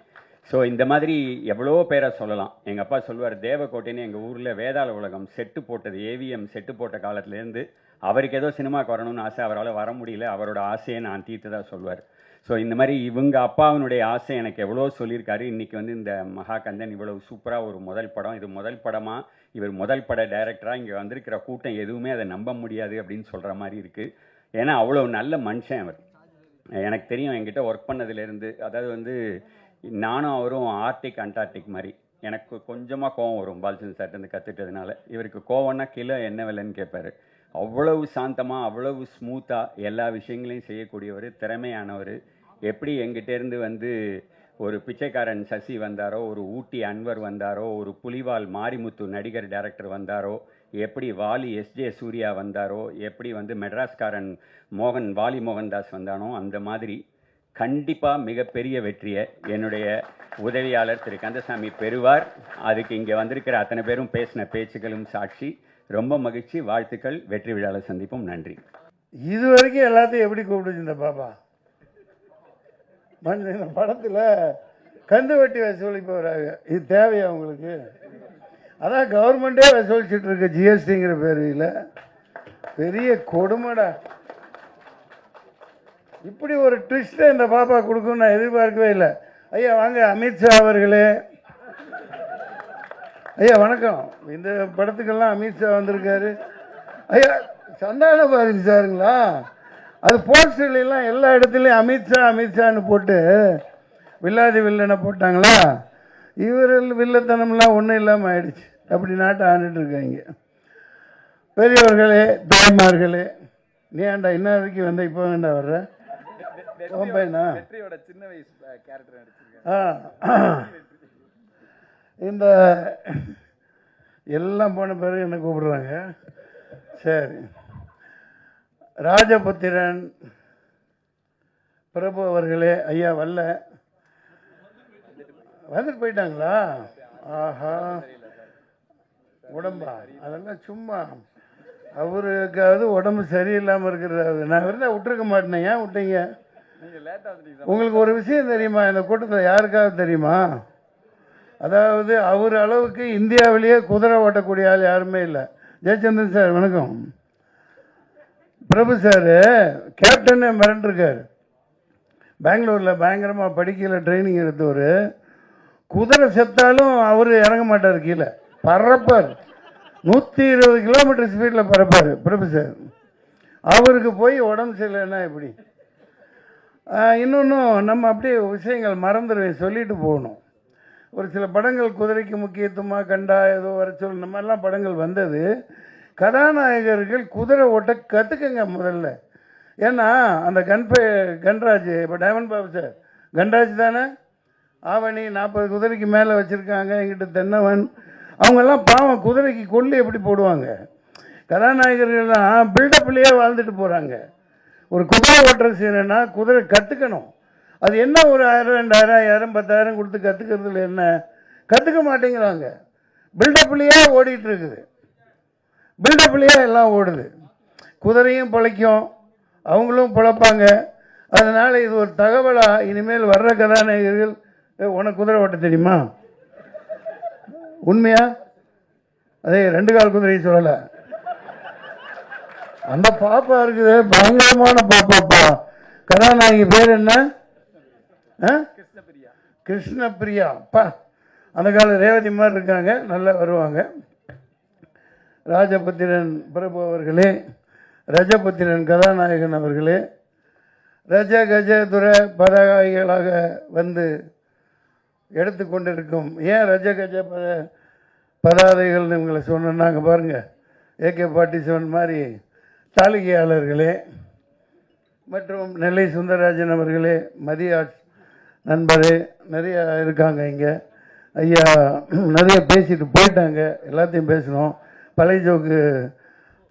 ஸோ இந்த மாதிரி எவ்வளோ பேரை சொல்லலாம். எங்கள் அப்பா சொல்லுவார், தேவக்கோட்டைன்னு எங்கள் ஊரில் வேதாள உலகம் செட்டு போட்டது, ஏவிஎம் செட்டு போட்ட காலத்துலேருந்து அவருக்கு ஏதோ சினிமாவுக்கு வரணும்னு ஆசை, அவரால் வர முடியல, அவரோட ஆசையை நான் தீர்த்து தான் சொல்லுவார். ஸோ இந்த மாதிரி இவங்க அப்பாவினுடைய ஆசை எனக்கு எவ்வளோ சொல்லியிருக்காரு. இன்றைக்கி வந்து இந்த மகாகந்தன் இவ்வளவு சூப்பராக ஒரு முதல் படம், இது முதல் படமாக இவர் முதல் பட டைரக்டராக இங்கே வந்திருக்கிற கூட்டம் எதுவுமே அதை நம்ப முடியாது அப்படின்னு சொல்கிற மாதிரி இருக்குது. ஏன்னா அவ்வளோ நல்ல மனுஷன் அவர். எனக்கு தெரியும், என்கிட்ட ஒர்க் பண்ணதுலேருந்து, அதாவது வந்து நானும் அவரும் ஆர்டிக் அண்டார்டிக் மாதிரி. எனக்கு கொஞ்சமாக கோவம் வரும் பாலச்சந்திரன் சார்ட்டு கற்றுட்டதுனால. இவருக்கு கோவம்னா கிலோ என்ன விலைன்னு கேட்பார். அவ்வளவு சாந்தமாக அவ்வளவு ஸ்மூத்தாக எல்லா விஷயங்களையும் செய்யக்கூடியவர், திறமையானவர். எப்படி எங்கிட்டேருந்து வந்து ஒரு பிச்சைக்காரன் சசி வந்தாரோ, ஒரு ஊட்டி அன்வர் வந்தாரோ, ஒரு புலிவால் மாரிமுத்து நடிகர் டைரக்டர் வந்தாரோ, எப்படி வாலி எஸ்ஜே சூர்யா வந்தாரோ, எப்படி வந்து மெட்ராஸ்காரன் வாலி மோகன்தாஸ் வந்தானோ, அந்த மாதிரி கண்டிப்பாக மிகப்பெரிய வெற்றியை என்னுடைய உதவியாளர் திரு கந்தசாமி பெறுவார். அதுக்கு இங்கே வந்திருக்கிற அத்தனை பேரும் பேசின பேச்சுகளும் சாட்சி. ரொம்ப மகிழ்ச்சி, வாழ்த்துக்கள். வெற்றி விழாவில் சந்திப்போம். நன்றி. இது வரைக்கும் எல்லாத்தையும் எப்படி கூப்பிடுச்சு இந்த பாப்பா? இந்த படத்தில் கந்து வட்டி வசூலிப்பு வராங்க. இது தேவையா உங்களுக்கு? அதான் கவர்மெண்ட்டே வசூலிச்சுட்டு இருக்கு ஜிஎஸ்டிங்கிற பேரில். பெரிய கொடுமைடா. இப்படி ஒரு ட்விஸ்ட்டை இந்த பாப்பா கொடுக்கும்னு நான் எதிர்பார்க்கவே இல்லை. ஐயா வாங்க, அமித்ஷா அவர்களே. ஐயா வணக்கம். இந்த படத்துக்கெல்லாம் அமித்ஷா வந்திருக்காரு. ஐயா சந்தான பாரதி சாருங்களா? அது போஸ்டர்லாம் எல்லா இடத்துலையும் அமித்ஷா அமித்ஷான்னு போட்டு வில்லாதி வில்லனை போட்டாங்களா? இவர்கள் வில்லத்தனம்லாம் ஒன்றும் இல்லாமல் ஆயிடுச்சு. அப்படி நாட்டை ஆண்டுட்டு இருக்காங்க. பெரியவர்களே, தாய்மார்களே, நீ ஏன்டா இன்ன வரைக்கும் வந்த இப்போ வேண்டா வர்ற? பையனா? சின்ன வயசு கேரக்டர். இந்த எல்லாம் போன பிறகு என்ன கூப்பிடுறாங்க. சரி, ராஜபுத்திரன் பிரபு அவர்களே, ஐயா வரல, வந்துட்டு போயிட்டாங்களா? ஆஹா, உடம்பா? அதெல்லாம் சும்மா அவருக்காவது உடம்பு சரியில்லாமல் இருக்கிறது. நான் இருந்தால் விட்டுருக்க மாட்டேன். ஏன் விட்டீங்க? உங்களுக்கு ஒரு விஷயம் தெரியுமா? இந்த கூட்டத்தில் யாருக்காவது தெரியுமா? அதாவது அவர் அளவுக்கு இந்தியாவிலேயே குதிரை ஓட்டக்கூடிய ஆள் யாருமே இல்லை. ஜெயச்சந்திரன் சார் வணக்கம். பிரபு சார் கேப்டனே மிரண்டிருக்கார். பெங்களூரில் பயங்கரமாக படிக்கல ட்ரைனிங் எடுத்தவர். குதிரை செத்தாலும் அவர் இறங்க மாட்டார், கீழே பறப்பார். 120 கிலோமீட்டர் ஸ்பீடில் பறப்பார் பிரபு சார். அவருக்கு போய் உடம்பு சரியில்லைன்னா எப்படி? இன்னொன்றும் நம்ம அப்படியே விஷயங்கள் மறந்துடுவேன், சொல்லிட்டு போகணும். ஒரு சில படங்கள் குதிரைக்கு முக்கியத்துவமாக கண்டா ஏதோ வர சொல், இந்த மாதிரிலாம் படங்கள் வந்தது. கதாநாயகர்கள் குதிரை ஓட்ட கற்றுக்குங்க முதல்ல. ஏன்னா அந்த கன்ராஜ், இப்போ டைமண்ட் பாபு சார் கன்ராஜ் தானே, ஆவணி 40 குதிரைக்கு மேலே வச்சுருக்காங்க. எங்கிட்ட தென்னவன், அவங்கெல்லாம் பாவம் குதிரைக்கு கொல்லி எப்படி போடுவாங்க. கதாநாயகர்கள்லாம் பில்டப்லேயே வாழ்ந்துட்டு போகிறாங்க. ஒரு குதிரை ஓட்டுற சீனா குதிரை கற்றுக்கணும். அது என்ன ஒரு 1000 2000 1000 10,000 கொடுத்து கற்றுக்கிறதுல என்ன? கற்றுக்க மாட்டேங்கிறாங்க. பில்டப்லேயே ஓடிட்டு இருக்குது. பில்டப்லேயே எல்லாம் ஓடுது. குதிரையும் பிழைக்கும், அவங்களும் பிழைப்பாங்க. அதனால் இது ஒரு தகவலாக இனிமேல் வர்ற கதாநாயகர்கள், உனக்கு குதிரை ஓட்ட தெரியுமா? உண்மையா? அதே 2 கால் குதிரையை சொல்லலை. அந்த பாப்பா இருக்குது, பயங்கரமான பாப்பாப்பா. கதாநாயகி பேர் என்ன? கிருஷ்ணபிரியா. அப்பா, அந்த கால ரேவதி மாதிரி இருக்காங்க, நல்லா வருவாங்க. ராஜபுத்திரன் பிரபு அவர்களே, ரஜபுத்திரன் கதாநாயகன் அவர்களே, ரஜ கஜ துர பதாகைகளாக வந்து எடுத்துக்கொண்டிருக்கும். ஏன் ரஜ கஜ பதாதைகள்னு இவங்களை சொன்னாங்க பாருங்கள். AK-47 மாதிரி தாளிகையாளர்களே மற்றும் நெல்லை சுந்தரராஜன் அவர்களே, மதிய நண்பரே, நிறைய இருக்காங்க இங்கே. ஐயா நிறைய பேசிட்டு போயிட்டாங்க, எல்லாத்தையும் பேசணும். பழைய ஜோக்கு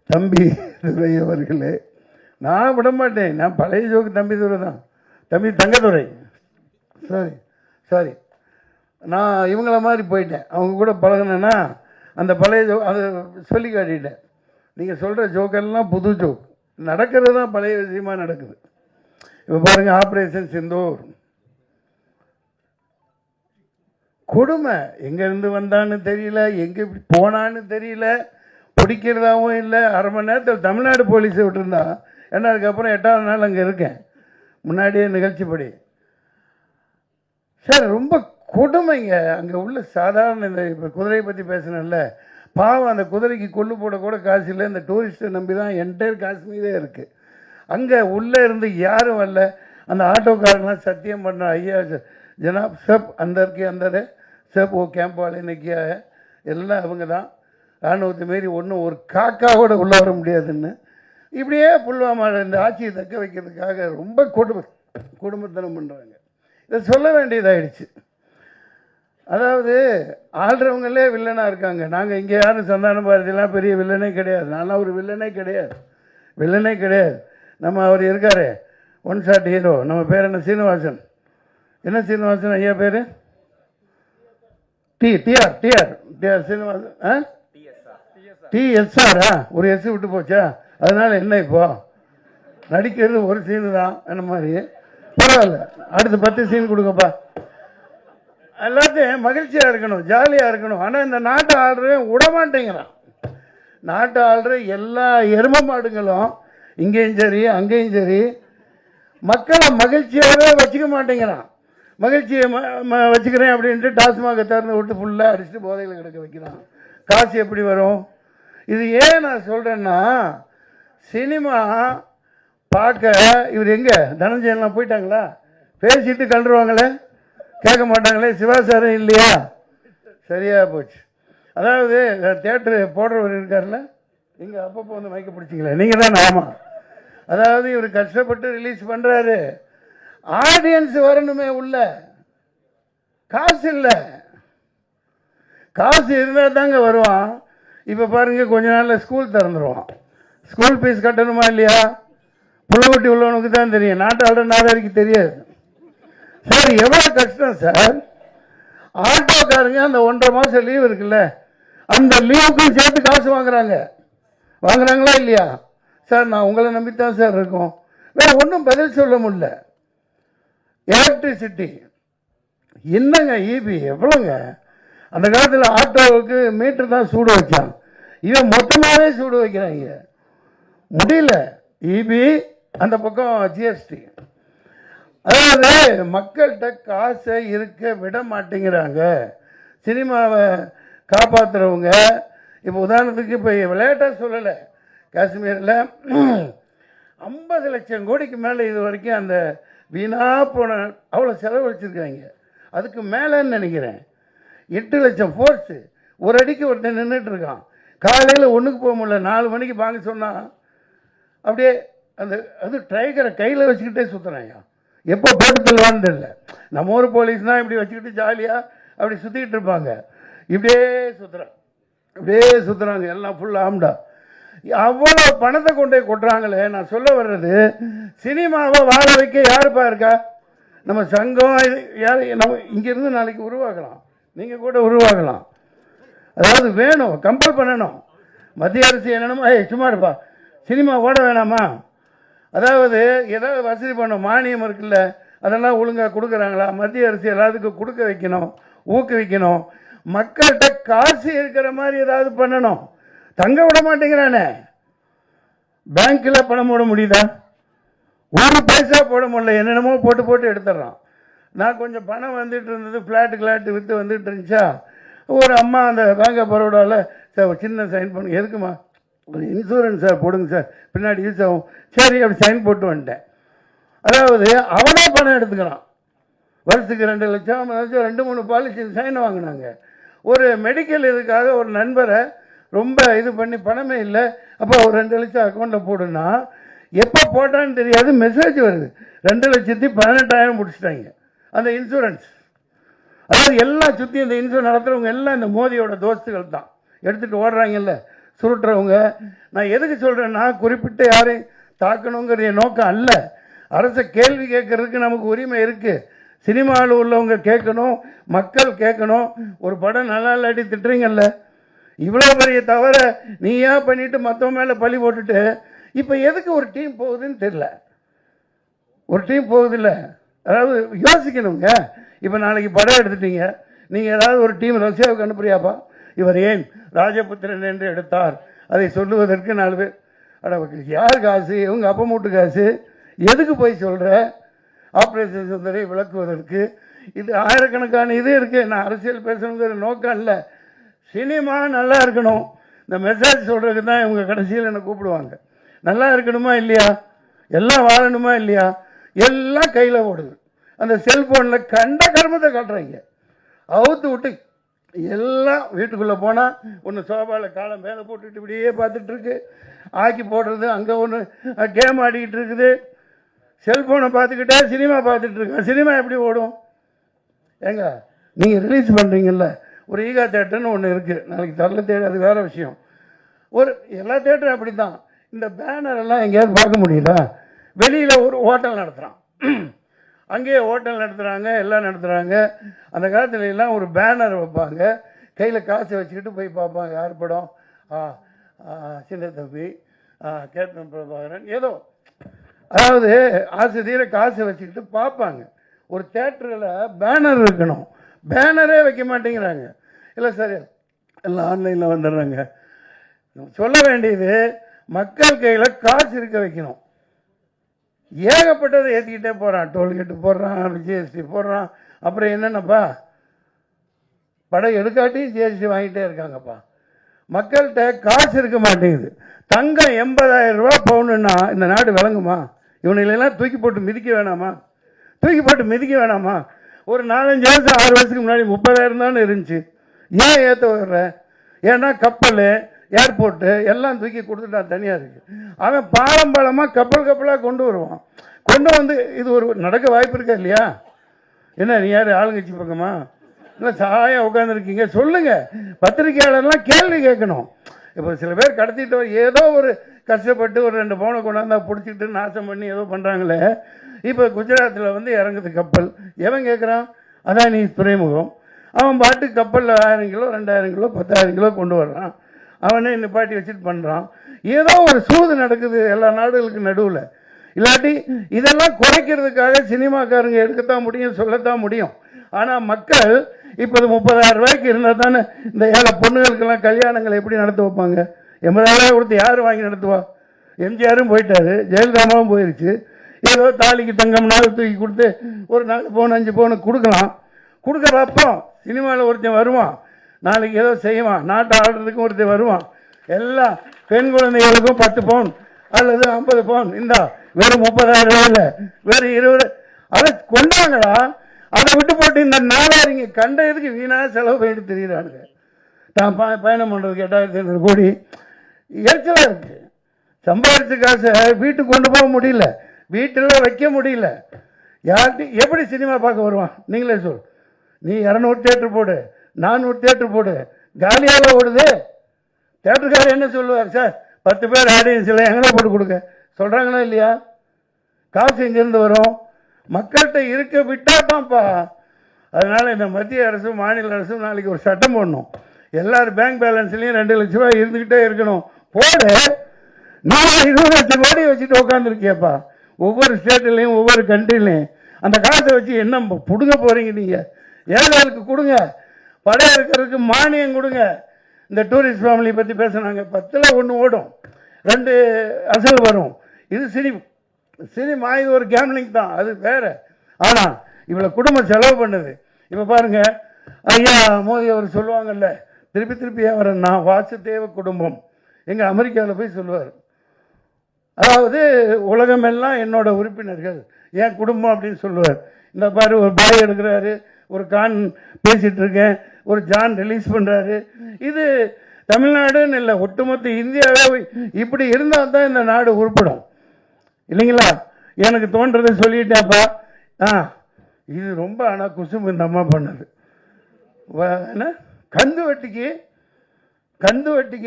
தம்பி துரை அவர்களே, நான் விட மாட்டேன். நான் பழைய ஜோக்கு தம்பி துரை தான், தம்பி தங்கத்துறை. சாரி நான் இவங்கள மாதிரி போயிட்டேன். அவங்க கூட பழகினேன்னா அந்த பழைய ஜோக் அதை சொல்லி காட்டிட்டேன். நீங்கள் சொல்கிற ஜோக்கெல்லாம் புது ஜோக், நடக்கிறது தான் பழைய விஷயமா நடக்குது. இப்போ பாருங்கள், ஆப்ரேஷன் சிந்தூர் கொடுமை. எங்கேருந்து வந்தான்னு தெரியல, எங்கே இப்படி போனான்னு தெரியல, பிடிக்கிறதாவும் இல்லை. 1/2 மணி நேரத்தில் தமிழ்நாடு போலீஸை விட்டுருந்தா, ஏன்னா அதுக்கப்புறம் 8ஆவது நாள் அங்கே இருக்கேன். முன்னாடியே நிகழ்ச்சிப்படி. சார் ரொம்ப கொடுமைங்க. அங்கே உள்ள சாதாரண இந்த இப்போ குதிரையை பற்றி பேசினேன்ல, பாவம் அந்த குதிரைக்கு கொள்ளு போட கூட காசு இல்லை. இந்த டூரிஸ்ட்டை நம்பி தான் என்டையர் காஷ்மீரே இருக்குது. அங்கே உள்ளே இருந்து யாரும் வரல. அந்த ஆட்டோக்காரங்களாம் சத்தியம் பண்ண, ஐயா ஜனாப் சப் அந்தருக்கு அந்த சப் ஓ கேம்ப் வாழை இன்னைக்கு எல்லாம் அவங்க தான் ராணுவத்தை மாரி ஒன்றும் ஒரு காக்காவோட உள்ளே வர முடியாதுன்னு இப்படியே புல்வாமாவில் இந்த ஆட்சியை தக்க வைக்கிறதுக்காக ரொம்ப குடும்பத்தனம் பண்ணுறாங்க. இதை சொல்ல வேண்டியதாகிடுச்சு. அதாவது ஆள்றவங்களே வில்லனாக இருக்காங்க. நாங்கள் இங்கே யாரும் சந்தான பாரதியெல்லாம் பெரிய வில்லனே கிடையாது. நான்லாம் ஒரு வில்லனே கிடையாது. நம்ம அவர் இருக்காரு ஒன் ஷாட் ஹீரோ, நம்ம பேர் என்ன, சீனிவாசன். என்ன சீனிவாசன் ஐயா பேர்? டிஆர் சீனிவாசன். டிஎஸ்ஆரா? ஒரு எஸ் விட்டு போச்சா? அதனால என்ன இப்போ நடிக்கிறது ஒரு சீனு தான் என்ன மாதிரி. பரவாயில்ல, அடுத்து 10 சீன் கொடுங்கப்பா. எல்லாத்தையும் மகிழ்ச்சியாக இருக்கணும், ஜாலியாக இருக்கணும். ஆனால் இந்த நாட்டை ஆள்றேன் விடமாட்டேங்கிறான். நாட்டை ஆள்ற எல்லா எரும மாடுங்களும் இங்கேயும் சரி அங்கேயும் சரி மக்களை மகிழ்ச்சியாகவே வச்சுக்க மாட்டேங்கிறான். மகிழ்ச்சியை வச்சுக்கிறேன் அப்படின்ட்டு டாஸ்மாக திறந்து விட்டு ஃபுல்லாக அடிச்சுட்டு போதையில் கிடக்க வைக்கிறான். காசு எப்படி வரும்? இது ஏன் நான் சொல்கிறேன்னா, சினிமா பார்க்க இவர் எங்கே தனஞ்சயன்லாம் போயிட்டாங்களா? பேசிட்டு கண்டுருவாங்களே, கேட்க மாட்டாங்களே. சிவா சாரும் இல்லையா? சரியாக போச்சு. அதாவது தேட்டரு போடுறவர் இருக்கார்ல, நீங்கள் அப்பப்போ வந்து மைக்க பிடிச்சிங்களே, நீங்கள் தான். ஆமாம், அதாவது இவர் கஷ்டப்பட்டு ரிலீஸ் பண்ணுறாரு. ஆடியன்ஸ் வரணுமே உள்ள. காசு இல்லை, காசு இருந்தால் தாங்க வருவான். இப்போ பாருங்க, கொஞ்ச நாளில் ஸ்கூல் திறந்துருவான். ஸ்கூல் ஃபீஸ் கட்டணுமா இல்லையா? புள்ளகுட்டி உள்ளவனுக்கு தான் தெரியும், நாட்டாள நாதாரிக்கு தெரியாது. சார் எவ்வளோ கஷ்டம் சார். ஆட்டோக்காரங்க அந்த 1.5 மாதம் லீவ் இருக்குல்ல, அந்த லீவுக்கும் சேர்த்து காசு வாங்குறாங்களா இல்லையா? சார் நான் உங்களை நம்பித்தான் சார் இருக்கோம். வேற ஒன்றும் பதில் சொல்ல முடியல. எலக்ட்ரிசிட்டி என்னங்க, இபி எவ்வளோங்க? அந்த காலத்தில் ஆட்டோவுக்கு மீட்டர் தான் சூடு வச்சான், இவன் மொத்தமாகவே சூடு வைக்கிறாங்க. முடியல. இபி அந்த பக்கம் ஜிஎஸ்டி. அதாவது மக்கள்கிட்ட காசை இருக்க விட மாட்டேங்கிறாங்க. சினிமாவை காப்பாற்றுறவங்க இப்போ உதாரணத்துக்கு இப்போ விளையாட்டாக சொல்லலை, காஷ்மீரில் 50 லட்சம் கோடிக்கு மேலே இது வரைக்கும் அந்த வீணாக போன அவ்வளோ செலவழிச்சிருக்காங்க. அதுக்கு மேலேன்னு நினைக்கிறேன் 8 லட்சம் ஃபோர்ஸு. ஒரு அடிக்கு ஒருத்தன் நின்றுட்டு இருக்கான். காலையில் ஒன்றுக்கு போக முடியல, 4 மணிக்கு வாங்க சொன்னால் அப்படியே அந்த அது ட்ரைகரை கையில் வச்சுக்கிட்டே சுற்றுறாங்க. எப்போ போட்டு தருவான்னு தெரியல. நம்ம ஊர் போலீஸ்னால் இப்படி வச்சுக்கிட்டு ஜாலியாக அப்படி சுற்றிக்கிட்டு இருப்பாங்க. இப்படியே சுற்றுறாங்க எல்லாம் ஃபுல் ஆம்டா. அவ்வளோ பணத்தை கொண்டு போய் கொட்டுறாங்களே. நான் சொல்ல வர்றது, சினிமாவை வாழ வைக்க யாருப்பா இருக்கா? நம்ம சங்கம் யார் நம்ம இங்கேருந்து நாளைக்கு உருவாக்கலாம், நீங்கள் கூட உருவாகலாம். அதாவது வேணும், கம்பல் பண்ணணும். மத்திய அரசு என்னென்னமோ சும்மா இருப்பா, சினிமா ஓட வேணாமா? அதாவது ஏதாவது வசதி பண்ணணும். மானியம் இருக்குல்ல, அதெல்லாம் ஒழுங்காக கொடுக்குறாங்களா? மத்திய அரசு எல்லாத்துக்கும் கொடுக்க வைக்கணும், ஊக்குவிக்கணும். மக்கள்கிட்ட காசு இருக்கிற மாதிரி ஏதாவது பண்ணணும். தங்க விட மாட்டேங்கிறானே. பேங்க்கில் பணம் போட முடியுதா? 1 பைசா போட முடியல. என்னென்னமோ போட்டு எடுத்துடுறான். நான் கொஞ்சம் பணம் வந்துட்டு இருந்தது, ஃப்ளாட்டு விற்று வந்துட்டு இருந்துச்சா, ஒரு அம்மா அந்த பேங்க் ஆஃப் பரோடாவில் சார் ஒரு சின்ன சைன் பண்ணு. எதுக்குமா? ஒரு இன்சூரன்ஸ் சார் போடுங்க சார், பின்னாடி யூஸ் ஆகும். சரி, அப்படி சைன் போட்டு வந்துட்டேன். அதாவது அவனே பணம் எடுத்துக்கிறான். வருஷத்துக்கு 2 லட்சம் 2-3 பாலிசி சைன் வாங்கினாங்க. ஒரு மெடிக்கல் இதுக்காக ஒரு நண்பரை ரொம்ப இது பண்ணி பணமே இல்லை, அப்போ ஒரு 2 லட்சம் அக்கௌண்ட்டில் போடுன்னா எப்போ போட்டான்னு தெரியாது, மெசேஜ் வருது 2,18,000 முடிச்சிட்டாங்க அந்த இன்சூரன்ஸ். அதாவது எல்லாம் சுற்றி இந்த இன்சூரன்ஸ் நடத்துகிறவங்க எல்லாம் இந்த மோதியோட தோஸ்துகள் தான். எடுத்துகிட்டு ஓடுறாங்கல்ல சுருட்டுறவங்க. நான் எதுக்கு சொல்கிறேன்னா, குறிப்பிட்ட யாரையும் தாக்கணுங்கிற நோக்கம் அல்ல. அரசை கேள்வி கேட்கறதுக்கு நமக்கு உரிமை இருக்குது. சினிமாவில் உள்ளவங்க கேட்கணும், மக்கள் கேட்கணும். ஒரு படம் நல்லா இல்லாட்டி திட்டுறீங்கல்ல, இவ்வளோ பெரிய தவிர நீ ஏன் பண்ணிவிட்டு மற்றவங்க மேலே பழி போட்டுட்டு இப்போ எதுக்கு ஒரு டீம் போகுதுன்னு தெரில. ஒரு டீம் போகுதில்ல, அதாவது யோசிக்கணுங்க. இப்போ நாளைக்கு படம் எடுத்துட்டீங்க, நீங்கள் ஏதாவது ஒரு டீம் ரஷ்யாவுக்கு அனுப்புறியாப்பா? இவர் ஏன் ராஜபுத்திரன் என்று எடுத்தார் அதை சொல்லுவதற்கு 4 பேர். அட யார் காசு? இவங்க அப்பா மூட்டு காசு. எதுக்கு போய் சொல்கிற? ஆப்ரேஷன் சுந்தரி விளக்குவதற்கு. இது ஆயிரக்கணக்கான இது இருக்குது. நான் அரசியல் பேசணுங்கிற நோக்கம் இல்லை. சினிமா நல்லா இருக்கணும், இந்த மெசேஜ் சொல்கிறதுக்கு தான் இவங்க கடைசியில் என்னை கூப்பிடுவாங்க. நல்லா இருக்கணுமா இல்லையா, எல்லாம் வாழணுமா இல்லையா, எல்லாம் கையில் ஓடுது. அந்த செல்ஃபோனில் கண்ட கர்மத்தை காட்டுறாங்க. அவுத்து விட்டு எல்லாம் வீட்டுக்குள்ளே போனால் ஒன்று சோபாவில் காலம் மேலே போட்டுட்டு இப்படியே பார்த்துட்ருக்கு, ஆக்கி போடுறது, அங்கே ஒன்று கேம் ஆடிக்கிட்டு இருக்குது, செல்ஃபோனை பார்த்துக்கிட்டே சினிமா பார்த்துட்ருக்கேன். சினிமா எப்படி ஓடும்? ஏங்க நீங்கள் ரிலீஸ் பண்ணுறீங்கல்ல, ஒரு ஈகா தேட்டர்னு ஒன்று இருக்குது, நாளைக்கு தரல தேட்டர், அது வேறு விஷயம். ஒரு எல்லா தேட்டரும் அப்படி தான். இந்த பேனரெல்லாம் எங்கேயாவது பார்க்க முடியுதா? வெளியில் ஒரு ஹோட்டல் நடத்துகிறான், அங்கேயே ஹோட்டல் நடத்துகிறாங்க, எல்லாம் நடத்துகிறாங்க. அந்த காலத்துல எல்லாம் ஒரு பேனர் வைப்பாங்க, கையில் காசை வச்சுக்கிட்டு போய் பார்ப்பாங்க. யார் படம்? சின்ன தம்பி, கேப்டன் பிரபாகரன், ஏதோ அதாவது ஆசை தீர காசை வச்சுக்கிட்டு பார்ப்பாங்க. ஒரு தேட்டரில் பேனர் இருக்கணும், பேனரே வைக்க மாட்டேங்கிறாங்க. இல்லை சார் எல்லாம் ஆன்லைனில் வந்துடுறாங்க. சொல்ல வேண்டியது மக்கள் கையில் காசு இருக்க வைக்கணும். ஏகப்பட்டதை ஏற்றிக்கிட்டே போகிறான், டோல்கேட்டு போடுறான், ஜிஎஸ்டி போடுறான். அப்புறம் என்னென்னப்பா, படம் எடுக்காட்டி ஜிஎஸ்டி வாங்கிட்டே இருக்காங்கப்பா. மக்கள்கிட்ட காசு இருக்க மாட்டேங்குது. தங்கம் 80,000 ரூபா பவுனுன்னா இந்த நாடு விளங்குமா? இவனையெல்லாம் தூக்கி போட்டு மிதிக்க வேணாமா? தூக்கி போட்டு மிதிக்க வேணாமா? ஒரு 4-5 வருஷம் 6 வருஷத்துக்கு முன்னாடி 30,000 தானே இருந்துச்சு. ஏன் ஏற்ற வர்ற? ஏன்னா கப்பல், ஏர்போர்ட்டு எல்லாம் தூக்கி கொடுத்துட்டான், தனியாக இருக்குது. அவன் பாலம்பாலமாக கப்பலாக கொண்டு வருவான். கொண்டு வந்து இது ஒரு நடக்க வாய்ப்பு இருக்கா இல்லையா? என்ன நீ யார் ஆளுங்கட்சி பக்கமா இல்லை சாயா உட்காந்துருக்கீங்க? சொல்லுங்கள். பத்திரிகையாளர்லாம் கேள்வி கேட்கணும். இப்போ சில பேர் கடத்திட்டு ஏதோ ஒரு கஷ்டப்பட்டு ஒரு 2 பவுனை கொண்டாந்தா பிடிச்சிக்கிட்டு நாசம் பண்ணி ஏதோ பண்ணுறாங்களே. இப்போ குஜராத்தில் வந்து இறங்குது கப்பல், எவன் கேட்குறான்? அதான் நீ துறைமுகம். அவன் பாட்டு கப்பலில் 1000 கிலோ 2000 கிலோ 10,000 கிலோ கொண்டு வர்றான். அவனே நிப்பாட்டி வச்சுட்டு பண்ணுறான். ஏதோ ஒரு சூது நடக்குது எல்லா நாடுகளுக்கு நடுவில். இல்லாட்டி இதெல்லாம் குறைக்கிறதுக்காக சினிமாக்காரங்க எடுக்கத்தான் முடியும், சொல்லத்தான் முடியும். ஆனால் மக்கள் இப்போ 30,000 ரூபாய்க்கு இருந்தால் தானே இந்த ஏழை பொண்ணுகளுக்கெல்லாம் கல்யாணங்களை எப்படி நடத்த வைப்பாங்க? 80,000 ரூபாய் கொடுத்து யார் வாங்கி நடத்துவா? எம்ஜிஆரும் போயிட்டாரு, ஜெயலலிதாவும் போயிடுச்சு. ஏதோ தாலிக்கு தங்கம் நாள் தூக்கி கொடுத்து ஒரு 4 பவுன் 5 பவுனு கொடுக்கலாம். கொடுக்க பார்ப்போம். சினிமாவில் ஒருத்தன் வருவான், நாளைக்கு ஏதோ செய்வான், நாட்டை ஆடுறதுக்கும் ஒருத்தர் வருவான். எல்லா பெண் குழந்தைகளுக்கும் 10 பவுன் அல்லது 50 பவுன், இந்தா வெறும் 30,000 ரூபாயில் வெறும் 20, அதை கொண்டாங்களா? அதை விட்டு போட்டு இந்த நாளாரிங்க கண்ட இதுக்கு வீணாக செலவு பண்ணிட்டு தெரியுறானுங்க. தான் பயணம் பண்ணுறதுக்கு 8,500 கோடி எரிச்சலாக இருக்குது. சம்பாதிச்ச காசை வீட்டுக்கு கொண்டு போக முடியல, வீட்டில் வைக்க முடியல. யார்கிட்ட எப்படி சினிமா பார்க்க வருவான்? நீங்களே சொல். நீ 200 தேட்டர் போடு, 400 தேட்டர் போடு, காலியாக ஓடுது. தேட்டருக்காரர் என்ன சொல்லுவார்? சார் 10 பேர் ஆடியன்ஸ் இல்லை, எங்கே போட்டு கொடுக்க சொல்கிறாங்களா இல்லையா? காசு எங்கேருந்து வரும்? மக்கள்கிட்ட இருக்க விட்டாப்பாப்பா. அதனால் இந்த மத்திய அரசும் மாநில அரசும் நாளைக்கு ஒரு சட்டம் போடணும். எல்லாரும் பேங்க் பேலன்ஸ்லேயும் 2 லட்ச ரூபாய் இருந்துக்கிட்டே இருக்கணும். போடு. நான் 20 லட்சம் கோடி வச்சுட்டு உட்காந்துருக்கியப்பா. ஒவ்வொரு ஸ்டேட்லேயும் ஒவ்வொரு கண்ட்ரிலையும் அந்த காசை வச்சு என்ன பிடுங்க போகிறீங்க? நீங்கள் ஏழைகளுக்கு கொடுங்க, படம் இருக்கிறதுக்கு மானியம் கொடுங்க. இந்த டூரிஸ்ட் ஃபேமிலி பற்றி பேசுனாங்க, 10ல் 1 ஓடும், 2 அசல் வரும். இது சினிமா, இது ஒரு கேம்லிங் தான், அது வேறு. ஆனால் இவ்வளோ குடும்பம் செலவு பண்ணுது. இப்போ பாருங்கள், ஐயா மோடி அவர் சொல்லுவாங்கல்ல, திருப்பி வரேன்னா வாசுதேவ குடும்பம். எங்கள் அமெரிக்காவில் போய் சொல்லுவார், அதாவது உலகமெல்லாம் என்னோட உறுப்பினர்கள், என் குடும்பம் அப்படின்னு சொல்லுவார். இந்த பாரு ஒரு பாய் எடுக்கிறாரு, ஒரு கான் பேசிகிட்டு இருக்கேன், ஒரு ஜான் ரிலீஸ் பண்ணுறாரு. இது தமிழ்நாடுன்னு இல்லை, ஒட்டுமொத்த இந்தியாவே இப்படி இருந்தால் தான் இந்த நாடு உருப்படும் இல்லைங்களா? எனக்கு தோன்றதை சொல்லிட்டேன்ப்பா. இது ரொம்ப ஆனால் குசும்பு இந்த அம்மா பண்ணது. என்ன கந்து வட்டிக்கு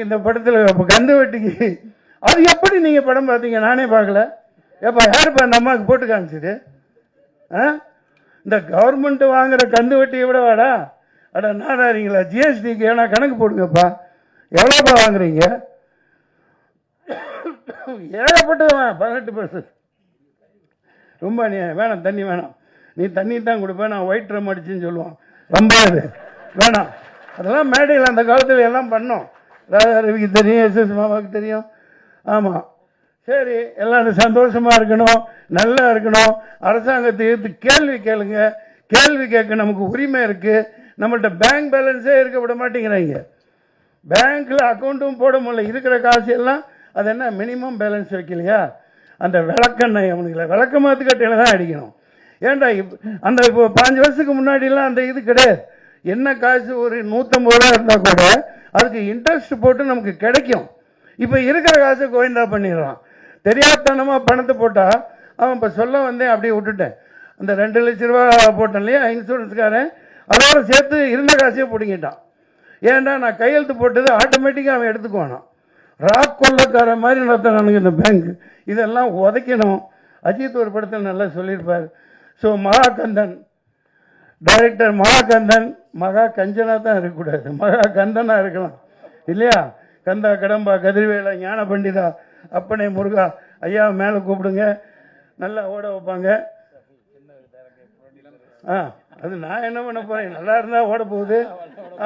இந்த படத்தில் கந்து வட்டிக்கு அது எப்படி நீங்கள் படம் பார்த்தீங்க? நானே பார்க்கல. ஏப்பா யாருப்பா அந்த அம்மாவுக்கு போட்டு காமிச்சது? இந்த கவர்மெண்ட்டு வாங்குகிற கந்து வட்டியை விட வாடா அடா நாடாரிங்களா? ஜிஎஸ்டிக்கு ஏன்னா கணக்கு போடுங்கப்பா, எவ்வளோப்பா வாங்குறீங்க? ஏகப்பட்டதுதான் 18%. ரொம்ப நீ வேணாம், தண்ணி வேணாம், நீ தண்ணி தான் கொடுப்பேன், நான் ஒயிட் ட்ரம் அடிச்சுன்னு சொல்லுவான். ரொம்ப அது வேணாம். அதெல்லாம் மேடையில் அந்த காலத்தில் எல்லாம் பண்ணோம். ராஜாரவிக்கு தெரியும், எஸ்எஸ் மாமாவுக்கு தெரியும். ஆமாம், சரி, எல்லோரும் சந்தோஷமாக இருக்கணும். நல்லா இருக்கணும். அரசாங்கத்தை எதிர்த்து கேள்வி கேளுங்க. கேள்வி கேட்க நமக்கு உரிமை இருக்குது. நம்மள்ட்ட பேங்க் பேலன்ஸே இருக்க விட மாட்டேங்கிறாங்க. பேங்க்கில் அக்கௌண்ட்டும் போட முடியல. இருக்கிற காசு எல்லாம் அது என்ன மினிமம் பேலன்ஸ் வைக்கலையா? அந்த விளக்கெண்ணெய் அவனுங்களை விளக்க மாற்று கட்டையில் தான் அடிக்கணும். ஏன்டா அந்த இப்போ 5 வருஷத்துக்கு முன்னாடிலாம் அந்த இது கிடையாது. என்ன காசு ஒரு 150 ரூபா இருந்தால் கூட அதுக்கு இன்ட்ரெஸ்ட் போட்டு நமக்கு கிடைக்கும். இப்போ இருக்கிற காசை கோவிந்தா பண்ணிடுறான். தெரியாதனமாக பணத்தை போட்டால் அவன் இப்போ சொல்ல வந்தேன் அப்படியே விட்டுட்டேன். அந்த 2 லட்ச ரூபா போட்டேன் இல்லையா இன்சூரன்ஸுக்காரன், அதோட சேர்த்து இருந்த காசையே பிடிங்கிட்டான். ஏன்டா நான் கையெழுத்து போட்டது ஆட்டோமேட்டிக்காக அவன் எடுத்துக்குவானா. ராக் கொள்ளக்கார மாதிரி நடத்துறானுங்க இந்த பேங்க். இதெல்லாம் உதைக்கணும். அஜித் ஒரு படத்தில் நல்லா சொல்லியிருப்பார். ஸோ மகாகந்தன் டைரக்டர் மகாகந்தன் மகா கஞ்சனா தான் இருக்கக்கூடாது, மகா கந்தனா இருக்கலாம் இல்லையா? கந்தா கடம்பா கதிர்வேலா ஞான பண்டிதா அப்பனே முருகா ஐயா மேலே கூப்பிடுங்க, நல்லா ஓட வைப்பாங்க. அது நான் என்ன பண்ண போகிறேன்? நல்லா இருந்தால் ஓட போகுது.